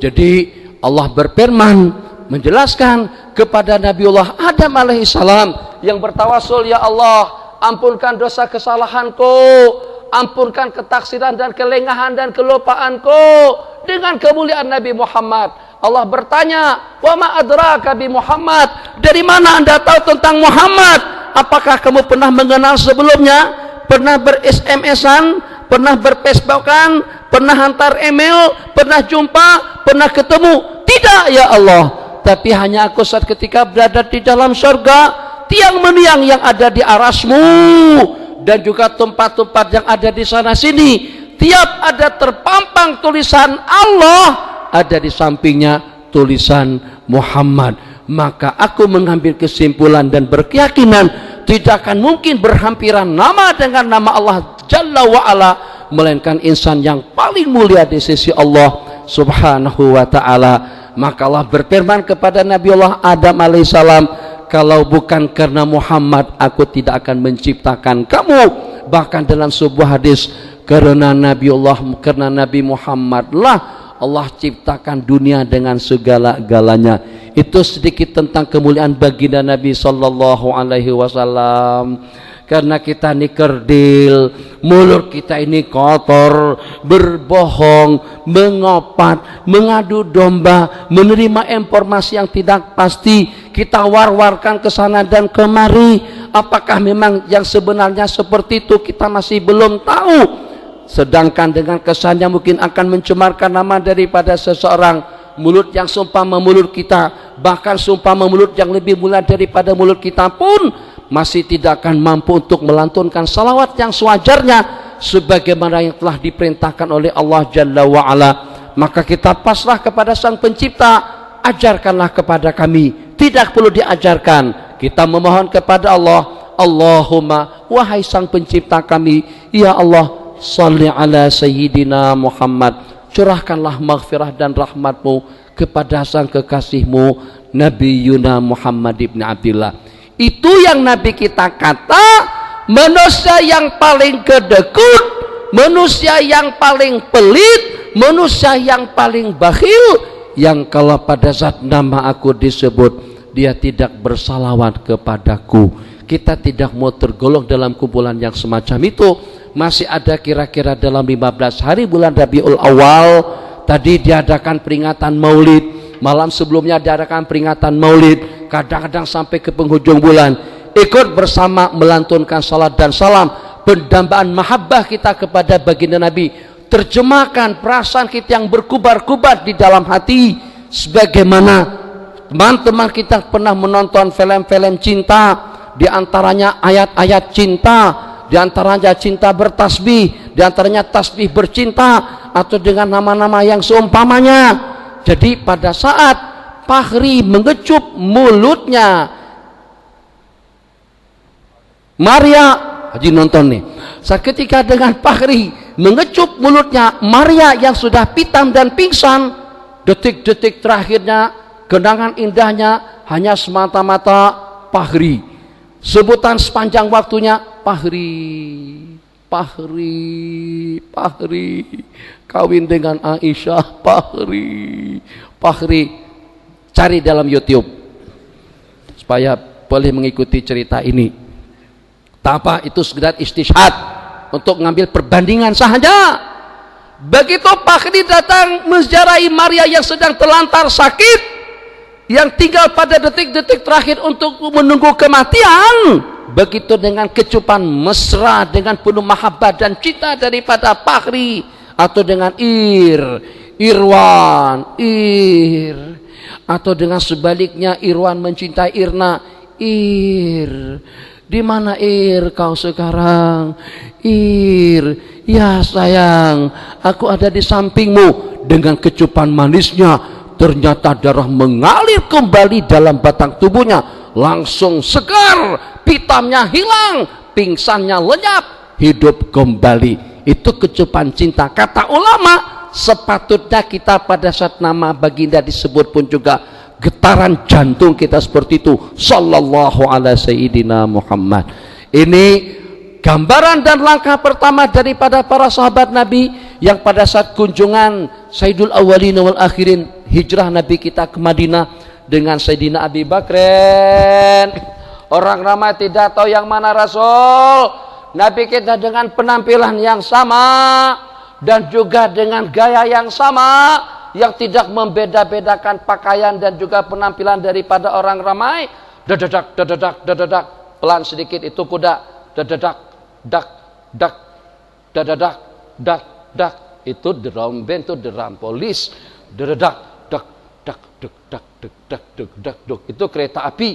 Jadi Allah berfirman menjelaskan kepada Nabiullah Adam alaihissalam yang bertawasul, ya Allah ampunkan dosa kesalahanku, ampunkan ketaksiran dan kelengahan dan kelupaanku dengan kemuliaan Nabi Muhammad. Allah bertanya, wa ma adraka bi Muhammad, dari mana anda tahu tentang Muhammad? Apakah kamu pernah mengenal sebelumnya? Pernah ber-SMS-an? Pernah ber-Facebookan? Pernah hantar email? Pernah jumpa? Pernah ketemu? Tidak ya Allah, tapi hanya aku saat ketika berada di dalam surga, tiang mendiang yang ada di arasmu dan juga tempat-tempat yang ada di sana sini, tiap ada terpampang tulisan Allah, ada di sampingnya tulisan Muhammad. Maka aku mengambil kesimpulan dan berkeyakinan tidak akan mungkin berhampiran nama dengan nama Allah Jalla wa'ala, melainkan insan yang paling mulia di sisi Allah Subhanahu wa ta'ala. Maka Allah berfirman kepada Nabi Allah Adam alaihissalam, kalau bukan karena Muhammad aku tidak akan menciptakan kamu. Bahkan dalam sebuah hadis, karena Nabi Muhammad lah Allah ciptakan dunia dengan segala-galanya. Itu sedikit tentang kemuliaan baginda Nabi sallallahu alaihi wasallam. Karena kita ini kerdil, mulut kita ini kotor, berbohong, mengopat, mengadu domba, menerima informasi yang tidak pasti, kita war-warkan ke sana dan kemari. Apakah memang yang sebenarnya seperti itu kita masih belum tahu. Sedangkan dengan kesannya mungkin akan mencemarkan nama daripada seseorang. Mulut yang sumpah mulut kita, bahkan sumpah mulut yang lebih mulia daripada mulut kita pun masih tidak akan mampu untuk melantunkan salawat yang sewajarnya sebagaimana yang telah diperintahkan oleh Allah Jalla wa'ala. Maka kita pasrah kepada Sang Pencipta, ajarkanlah kepada kami, tidak perlu diajarkan. Kita memohon kepada Allah, Allahumma, wahai Sang Pencipta kami, ya Allah, salli ala Sayyidina Muhammad, curahkanlah maghfirah dan rahmatmu kepada Sang Kekasihmu Nabi Yuna Muhammad ibn Abdillah. Itu yang Nabi kita kata, manusia yang paling kedekut, manusia yang paling pelit, manusia yang paling bakhil, yang kalau pada saat nama aku disebut dia tidak bersalawat kepadaku. Kita tidak mau tergolong dalam kumpulan yang semacam itu. Masih ada kira-kira dalam 15 hari bulan Rabiul Awal tadi diadakan peringatan Maulid. Malam sebelumnya diadakan peringatan Maulid, kadang-kadang sampai ke penghujung bulan ikut bersama melantunkan salat dan salam, pendambaan mahabbah kita kepada baginda Nabi, terjemahkan perasaan kita yang berkubar-kubar di dalam hati. Sebagaimana teman-teman kita pernah menonton film-film cinta, diantaranya ayat-ayat cinta, diantaranya cinta bertasbih, diantaranya tasbih bercinta, atau dengan nama-nama yang seumpamanya. Jadi pada saat Fakhri mengecup mulutnya Maria, Haji nonton nih, saat ketika dengan Fakhri mengecup mulutnya Maria yang sudah pitam dan pingsan, detik-detik terakhirnya, kenangan indahnya hanya semata-mata Fakhri. Sebutan sepanjang waktunya Fakhri, Fakhri, Fakhri, kawin dengan Aisyah, Fakhri, Fakhri. Cari dalam YouTube supaya boleh mengikuti cerita ini. Tanpa itu sekedar istishhad untuk mengambil perbandingan saja. Begitu Fakhri datang menziarahi Maria yang sedang terlantar sakit, yang tinggal pada detik-detik terakhir untuk menunggu kematian, begitu dengan kecupan mesra dengan penuh mahabbah dan cinta daripada Fakhri, atau dengan Irwan, atau dengan sebaliknya Irwan mencintai Irna, di mana kau sekarang? Ya sayang, aku ada di sampingmu. Dengan kecupan manisnya, ternyata darah mengalir kembali dalam batang tubuhnya, langsung segar, pitamnya hilang, pingsannya lenyap, hidup kembali. Itu kecupan cinta. Kata ulama, sepatutnya kita pada saat nama baginda disebut pun juga getaran jantung kita seperti itu, sallallahu ala sayyidina Muhammad. Ini gambaran dan langkah pertama daripada para sahabat Nabi yang pada saat kunjungan Sayyidul Awwalin wal Akhirin, hijrah Nabi kita ke Madinah dengan Sayyidina Abi Bakrin. Orang ramai tidak tahu yang mana Rasul. Nabi kita dengan penampilan yang sama dan juga dengan gaya yang sama, yang tidak membeda-bedakan pakaian dan juga penampilan daripada orang ramai. Dededak, dededak, dededak, pelan sedikit itu kuda. Dededak, dak, dak, dededak, dak, dak, itu drum band, itu drum polis. Dededak, dak, dak, dak, dak, dak, dak, dak, dak, dak, itu kereta api.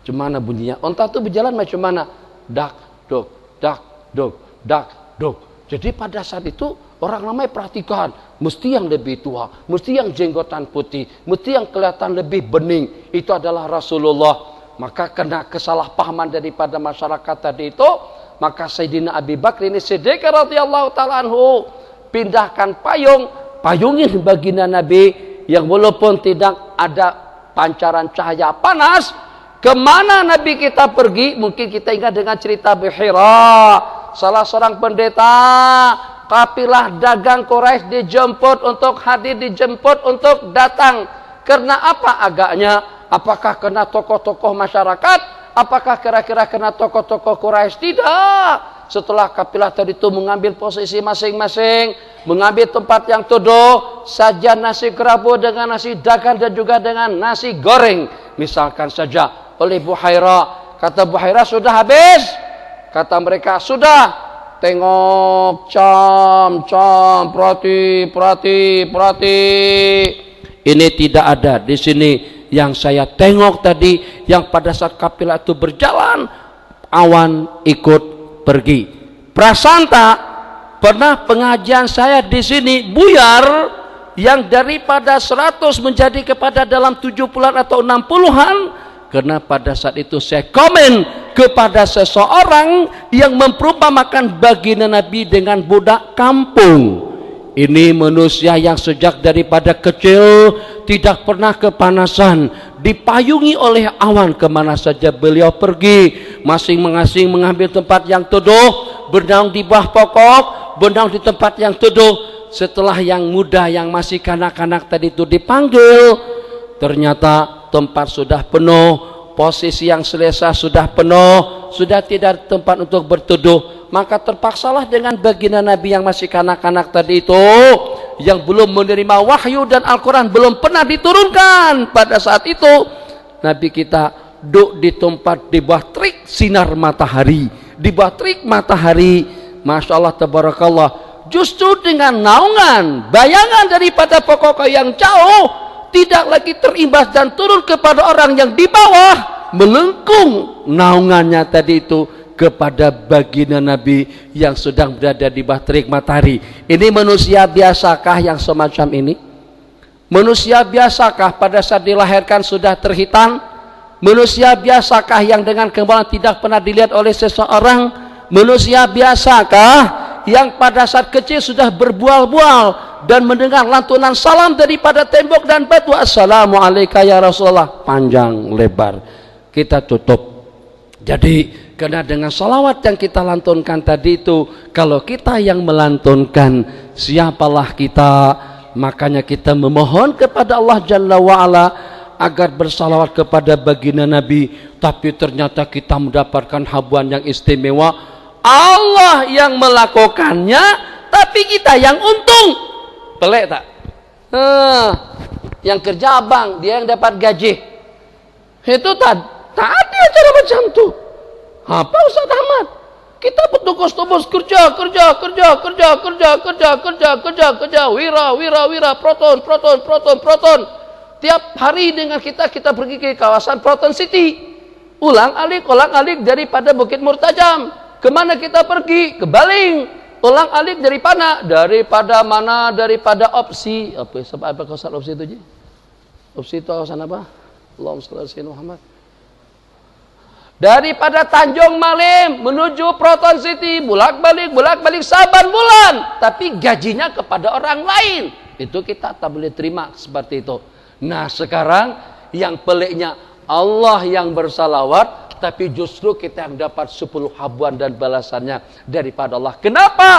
Cemana bunyinya? Onta itu berjalan macam mana? Dak, dok, dak, dok, dak, dok. Jadi pada saat itu orang ramai perhatikan, mesti yang lebih tua, mesti yang jenggotan putih, mesti yang kelihatan lebih bening, itu adalah Rasulullah. Maka kena kesalahpahaman daripada masyarakat tadi itu, maka Sayyidina Abi Bakr ini Siddiq radhiyallahu ta'ala anhu pindahkan payung, payungin baginda Nabi yang walaupun tidak ada pancaran cahaya panas. Kemana Nabi kita pergi? Mungkin kita ingat dengan cerita Bihira, salah seorang pendeta, kafilah dagang Quraisy dijemput untuk hadir, dijemput untuk datang. Karena apa agaknya? Apakah kena tokoh-tokoh masyarakat? Apakah kira-kira kena tokoh-tokoh Quraisy? Tidak. Setelah kafilah tadi itu mengambil posisi masing-masing, mengambil tempat yang teduh, sajian nasi kerabu dengan nasi dagang dan juga dengan nasi goreng. Misalkan saja oleh Buhaira. Kata Buhaira, sudah habis? Kata mereka, sudah. Tengok, cam, perhati. Ini tidak ada di sini. Yang saya tengok tadi, yang pada saat kafilah itu berjalan, awan ikut pergi. Prasanta, pernah pengajian saya di sini buyar, yang daripada 100 menjadi kepada dalam 70-an atau 60-an, karena pada saat itu saya komen kepada seseorang yang memperumpamakan baginda Nabi dengan budak kampung. Ini manusia yang sejak daripada kecil tidak pernah kepanasan, dipayungi oleh awan kemana saja beliau pergi, masing-masing mengambil tempat yang teduh, bernaung di bawah pokok, bernaung di tempat yang teduh. Setelah yang muda yang masih kanak-kanak tadi itu dipanggil, ternyata tempat sudah penuh, posisi yang selesa sudah penuh, sudah tidak ada tempat untuk berteduh. Maka terpaksalah dengan baginda Nabi yang masih kanak-kanak tadi itu, yang belum menerima wahyu dan Al-Quran belum pernah diturunkan pada saat itu, Nabi kita duduk di tempat di bawah terik sinar matahari, di bawah terik matahari. Masya Allah, tabarakallah. Justru dengan naungan, bayangan daripada pokok yang jauh, tidak lagi terimbas dan turun kepada orang yang di bawah, melengkung naungannya tadi itu kepada baginda Nabi yang sedang berada di bawah terik matahari. Ini manusia biasakah yang semacam ini? Manusia biasakah pada saat dilahirkan sudah terhitan? Manusia biasakah yang dengan kembalan tidak pernah dilihat oleh seseorang? Manusia biasakah yang pada saat kecil sudah berbual-bual dan mendengar lantunan salam daripada tembok dan batu, Assalamualaikum ya Rasulullah, panjang lebar. Kita tutup. Jadi karena dengan salawat yang kita lantunkan tadi itu, kalau kita yang melantunkan, siapalah kita? Makanya kita memohon kepada Allah Jalla wa'ala agar bersalawat kepada baginda Nabi. Tapi ternyata kita mendapatkan habuan yang istimewa. Allah yang melakukannya, tapi kita yang untung. Pelik tak? Yang kerja abang, dia yang dapat gaji. Itu tak ada cara macam tu. Apa Ustaz Ahmad? Kita bertugas-tugas kerja, wira, proton. Tiap hari dengan kita pergi ke kawasan Proton City. Ulang-alik daripada Bukit Murtajam. Kemana kita pergi? Ke Baling. Ulang-alik daripada mana? Daripada opsi. Apa kawasan opsi itu je? Opsi itu kawasan apa? Allahumma shalli ala Muhammad. Daripada Tanjung Malim menuju Proton City, bolak-balik saban bulan, tapi gajinya kepada orang lain. Itu kita tak boleh terima seperti itu. Nah sekarang yang peliknya, Allah yang bersalawat, tapi justru kita yang dapat 10 habuan dan balasannya daripada Allah. Kenapa?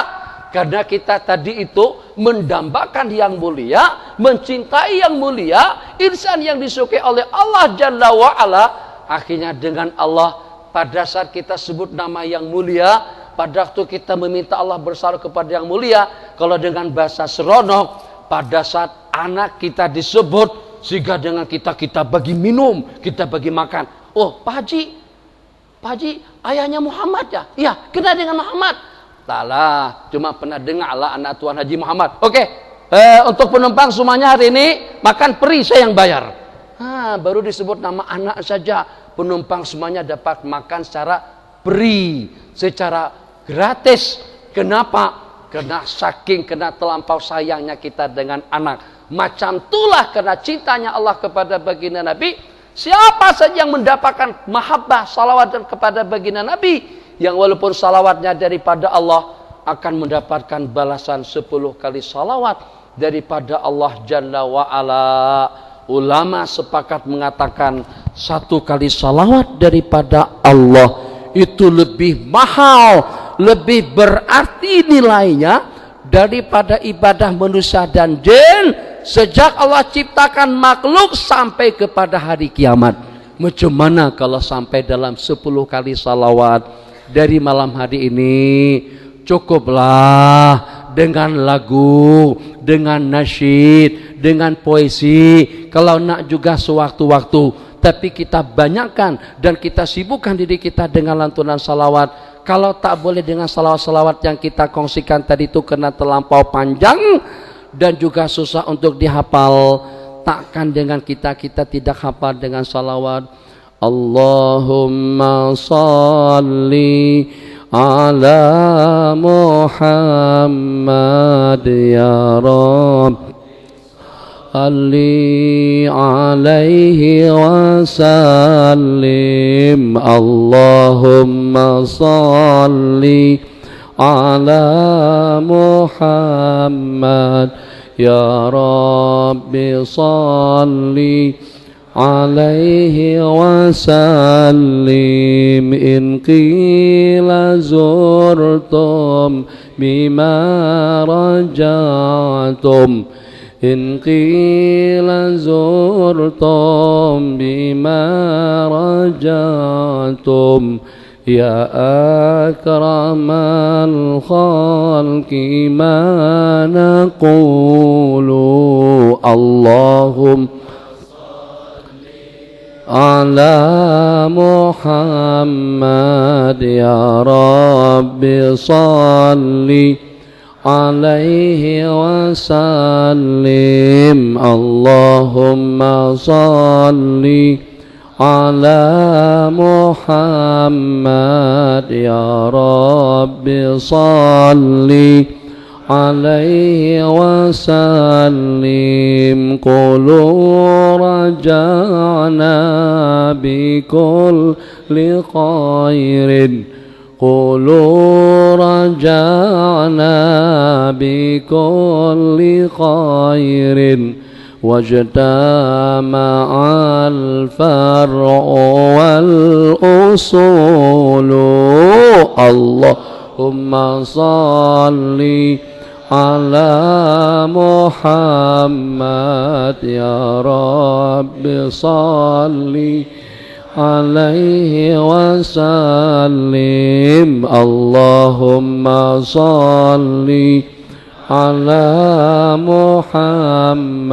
Karena kita tadi itu mendambakan yang mulia, mencintai yang mulia, insan yang disukai oleh Allah Jalla wa'ala. Akhirnya dengan Allah, pada saat kita sebut nama yang mulia, pada waktu kita meminta Allah bersalawat kepada yang mulia, kalau dengan bahasa seronok, pada saat anak kita disebut, sehingga dengan kita bagi minum, kita bagi makan. Oh Pak Haji, ayahnya Muhammad ya? Iya, kenal dengan Muhammad. Taklah, cuma pernah dengar lah anak Tuan Haji Muhammad. Oke, untuk penumpang semuanya hari ini, makan peri saya yang bayar. Baru disebut nama anak saja, penumpang semuanya dapat makan secara free, secara gratis. Kenapa? Karena saking kena terlampau sayangnya kita dengan anak. Macam itulah karena cintanya Allah kepada baginda Nabi. Siapa saja yang mendapatkan mahabbah salawat kepada baginda Nabi, yang walaupun salawatnya daripada Allah, akan mendapatkan balasan 10 kali salawat daripada Allah Jalla wa'ala. Ulama sepakat mengatakan 1 kali salawat daripada Allah itu lebih mahal, lebih berarti nilainya daripada ibadah manusia dan jin sejak Allah ciptakan makhluk sampai kepada hari kiamat. Macam mana kalau sampai dalam 10 kali salawat dari malam hari ini? Cukuplah dengan lagu, dengan nasyid, dengan puisi. Kalau nak juga sewaktu-waktu, tapi kita banyakkan dan kita sibukkan diri kita dengan lantunan salawat. Kalau tak boleh dengan salawat-salawat yang kita kongsikan tadi itu karena terlampau panjang dan juga susah untuk dihafal, takkan dengan kita tidak hafal dengan salawat. Allahumma salli ala Muhammad ya Rabb Ali alaihi wasallim. Allahumma salli ala Muhammad ya Rabbi salli alaihi wasallim. In qila zurtum bima rajatum in qila zurtum bima rajatum ya akramal khalqi ma naqulu. Allahumma ala Muhammad ya Rabbi salli alaihi wasallim. Allahumma salli ala Muhammad ya Rabbi salli alaihi wasallim. Qulu raja'na bikulli khairin Qulu raja'na bikulli khairin wajtama'al far'u wal usulu. Allahumma salli ala Muhammad ya Rabbi salli alaihi wasallim. Allahumma salli ala Muhammad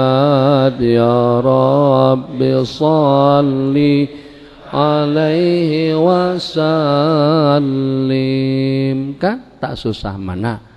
ya Rabbi salli alaihi wasallim. Kan tak susah mana?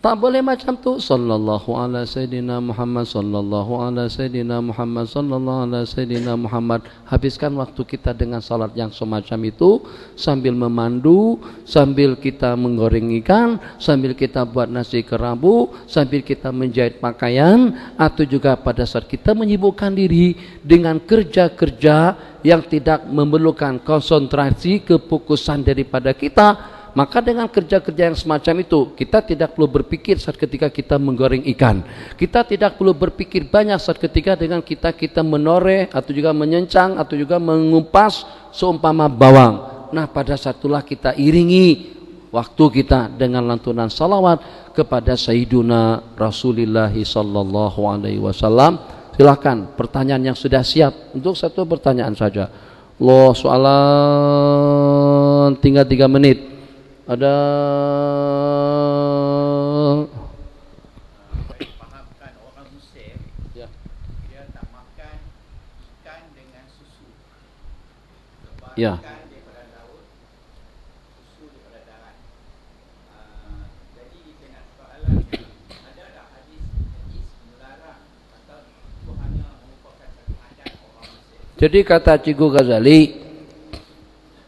Tak boleh macam tu. Sallallahu ala sayyidina Muhammad, sallallahu ala sayyidina Muhammad, sallallahu ala sayyidina Muhammad. Habiskan waktu kita dengan salat yang semacam itu, sambil memandu, sambil kita menggoreng ikan, sambil kita buat nasi kerabu, sambil kita menjahit pakaian, atau juga pada saat kita menyibukkan diri dengan kerja-kerja yang tidak memerlukan konsentrasi, kefokusan daripada kita. Maka dengan kerja-kerja yang semacam itu, kita tidak perlu berpikir saat ketika kita menggoreng ikan. Kita tidak perlu berpikir banyak saat ketika dengan kita menoreh atau juga menyencang atau juga mengupas seumpama bawang. Nah, pada saat itulah kita iringi waktu kita dengan lantunan salawat kepada Sayyiduna Rasulullah sallallahu alaihi wasallam. Silakan pertanyaan yang sudah siap. Untuk satu pertanyaan saja. Loh, soalan tinggal 3 menit. Ada pahamkan orang Muslim ya, dia tak makan ikan dengan susu. Ya. Ikan daripada laut, susu daripada darat. Jadi kita nak soalan, ada tak hadis melarang atau itu hanya merupakan satu adat orang Muslim? Jadi kata Cikgu Ghazali,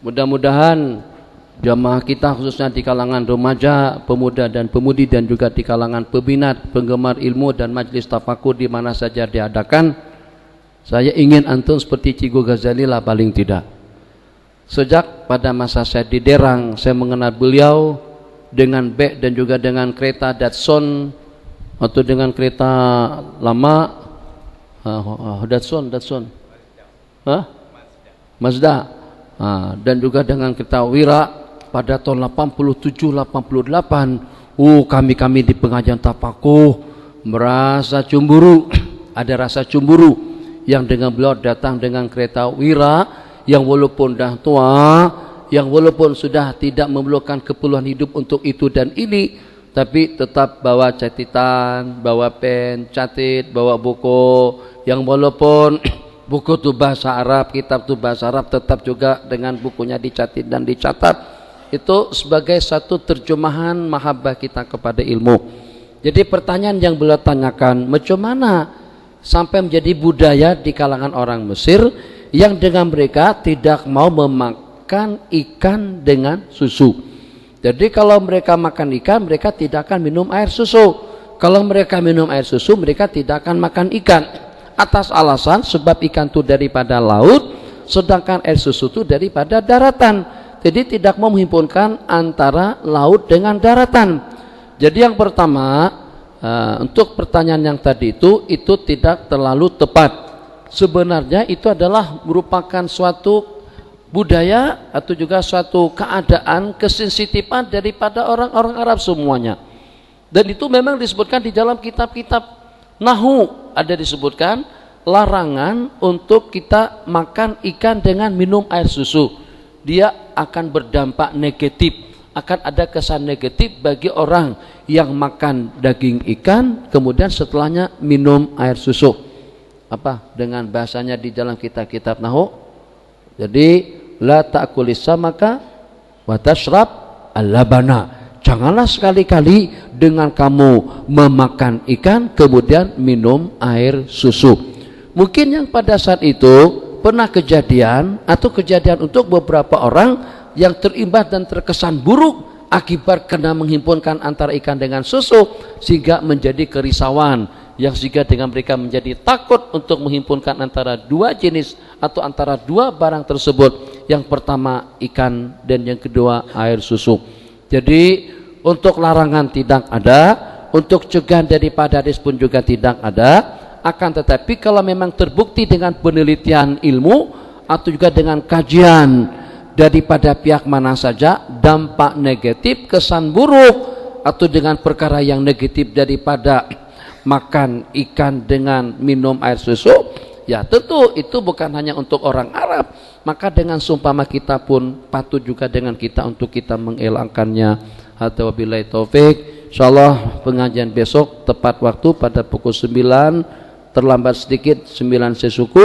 mudah-mudahan jamaah kita khususnya di kalangan remaja, pemuda dan pemudi dan juga di kalangan peminat, penggemar ilmu dan majlis tafakur di mana saja diadakan, saya ingin antum seperti Cikgu Ghazali lah paling tidak. Sejak pada masa saya di Derang, saya mengenal beliau dengan bek dan juga dengan kereta Datsun atau dengan kereta lama Datsun Mazda dan juga dengan kereta Wira pada tahun 87-88. Kami di pengajian Tapakuh merasa cemburu, ada rasa cemburu yang dengan beliau datang dengan kereta Wira yang walaupun dah tua, yang walaupun sudah tidak memerlukan keperluan hidup untuk itu dan ini, tapi tetap bawa catatan, bawa pen, catat, bawa buku yang walaupun buku itu bahasa Arab, kitab itu bahasa Arab, tetap juga dengan bukunya dicatat dan dicatat. Itu sebagai satu terjemahan mahabbah kita kepada ilmu. Jadi pertanyaan yang beliau tanyakan, macam mana sampai menjadi budaya di kalangan orang Mesir yang dengan mereka tidak mau memakan ikan dengan susu. Jadi kalau mereka makan ikan, mereka tidak akan minum air susu. Kalau mereka minum air susu, mereka tidak akan makan ikan. Atas alasan sebab ikan itu daripada laut, sedangkan air susu itu daripada daratan. Jadi tidak mau menghimpunkan antara laut dengan daratan. Jadi yang pertama, untuk pertanyaan yang tadi itu tidak terlalu tepat. Sebenarnya itu adalah merupakan suatu budaya atau juga suatu keadaan kesensitifan daripada orang-orang Arab semuanya. Dan itu memang disebutkan di dalam kitab-kitab Nahu, ada disebutkan larangan untuk kita makan ikan dengan minum air susu. Dia akan berdampak negatif, akan ada kesan negatif bagi orang yang makan daging ikan kemudian setelahnya minum air susu. Apa dengan bahasanya di dalam kitab-kitab Nahu? Jadi la ta'kulis samaka wa tashrab al-labana. Janganlah sekali-kali dengan kamu memakan ikan kemudian minum air susu. Mungkin yang pada saat itu pernah kejadian atau kejadian untuk beberapa orang yang terimbas dan terkesan buruk akibat kena menghimpunkan antara ikan dengan susu sehingga menjadi kerisauan yang sehingga dengan mereka menjadi takut untuk menghimpunkan antara dua jenis atau antara dua barang tersebut, yang pertama ikan dan yang kedua air susu. Jadi untuk larangan tidak ada, untuk cegahan daripada hadis pun juga tidak ada. Akan tetapi kalau memang terbukti dengan penelitian ilmu atau juga dengan kajian daripada pihak mana saja dampak negatif, kesan buruk atau dengan perkara yang negatif daripada makan ikan dengan minum air susu, ya tentu itu bukan hanya untuk orang Arab, maka dengan sumpama kita pun patut juga dengan kita untuk kita mengelakkannya. Atau wabillahi taufik. Insyaallah pengajian besok tepat waktu pada pukul 9, terlambat sedikit 9 sesuku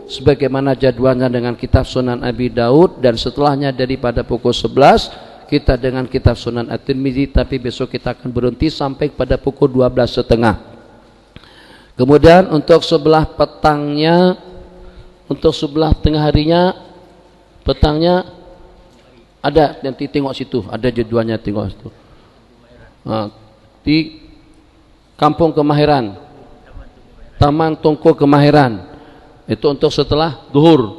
sebagaimana jadwalnya dengan kitab Sunan Abi Daud, dan setelahnya daripada pukul 11 kita dengan kitab Sunan At-Tirmidzi, tapi besok kita akan berhenti sampai pada pukul 12.30. Kemudian untuk sebelah petangnya, untuk sebelah tengah harinya, petangnya ada, nanti tengok situ, ada jadwalnya, tengok situ. Di Kampung Kemahiran, Taman Tungku Kemahiran, itu untuk setelah zuhur.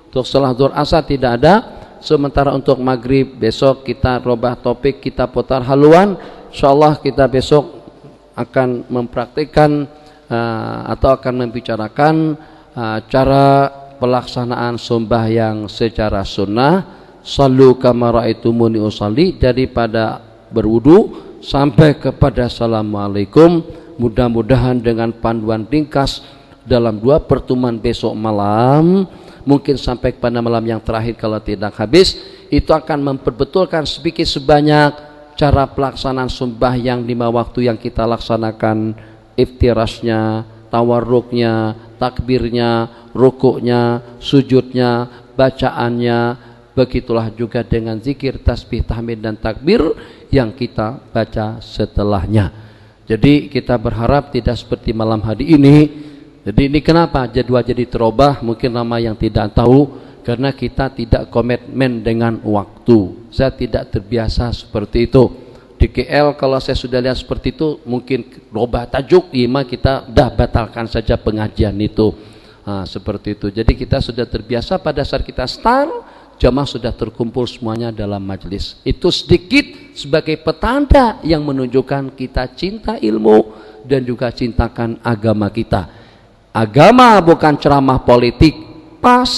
Untuk setelah zuhur asar tidak ada. Sementara untuk maghrib besok kita robah topik, kita putar haluan. Insyaallah kita besok akan mempraktikkan atau akan membicarakan cara pelaksanaan sembahyang secara sunnah. Sallu kama ra'aitumuni usalli, daripada berwudu sampai kepada assalamualaikum. Mudah-mudahan dengan panduan ringkas dalam 2 pertemuan besok malam, mungkin sampai pada malam yang terakhir kalau tidak habis, itu akan memperbetulkan sedikit sebanyak cara pelaksanaan sembahyang 5 waktu yang kita laksanakan, iftirasnya, tawarruknya, takbirnya, rukuknya, sujudnya, bacaannya. Begitulah juga dengan zikir, tasbih, tahmid dan takbir yang kita baca setelahnya. Jadi kita berharap tidak seperti malam hari ini. Jadi ini kenapa jadwal jadi terubah? Mungkin lama yang tidak tahu, karena kita tidak komitmen dengan waktu. Saya tidak terbiasa seperti itu. Di KL kalau saya sudah lihat seperti itu, mungkin rubah tajuk, ima kita dah batalkan saja pengajian itu. Seperti itu. Jadi kita sudah terbiasa pada saat kita start jamaah sudah terkumpul semuanya dalam majelis. Itu sedikit sebagai petanda yang menunjukkan kita cinta ilmu dan juga cintakan agama kita. Agama bukan ceramah politik pas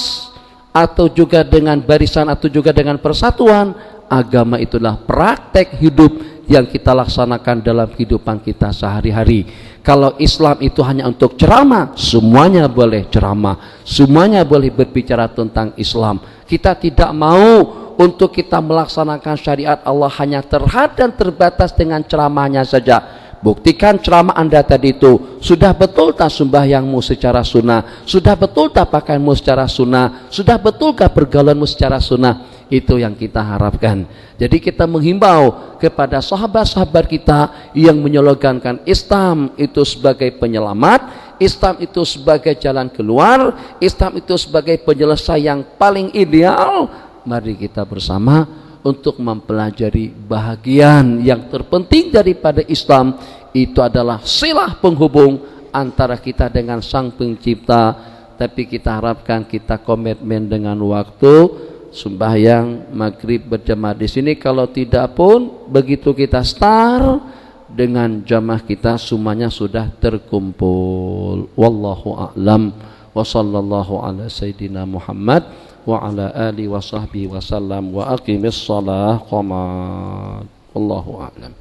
atau juga dengan barisan atau juga dengan persatuan. Agama itulah praktek hidup yang kita laksanakan dalam kehidupan kita sehari-hari. Kalau Islam itu hanya untuk ceramah, semuanya boleh ceramah, semuanya boleh berbicara tentang Islam. Kita tidak mau untuk kita melaksanakan syariat Allah hanya terhad dan terbatas dengan ceramahnya saja. Buktikan ceramah Anda tadi itu, sudah betul tak sembahyangmu secara sunnah, sudah betul tak pakaianmu secara sunnah, sudah betulkah pergaulanmu secara sunnah. Itu yang kita harapkan. Jadi kita menghimbau kepada sahabat-sahabat kita yang menyologankan Islam itu sebagai penyelamat, Islam itu sebagai jalan keluar, Islam itu sebagai penyelesaian yang paling ideal. Mari kita bersama untuk mempelajari bahagian yang terpenting daripada Islam. Itu adalah silah penghubung antara kita dengan Sang Pencipta. Tapi kita harapkan kita komitmen dengan waktu sembahyang maghrib berjamaah di sini. Kalau tidak pun begitu kita start dengan jamaah kita semuanya sudah terkumpul. Wallahu a'lam wa sallallahu ala sayyidina Muhammad wa ala alihi wa sahbihi wa sallam wa aqimis shalah qamat. Wallahu a'lam.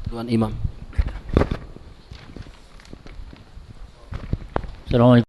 Tuan Imam. Assalamualaikum.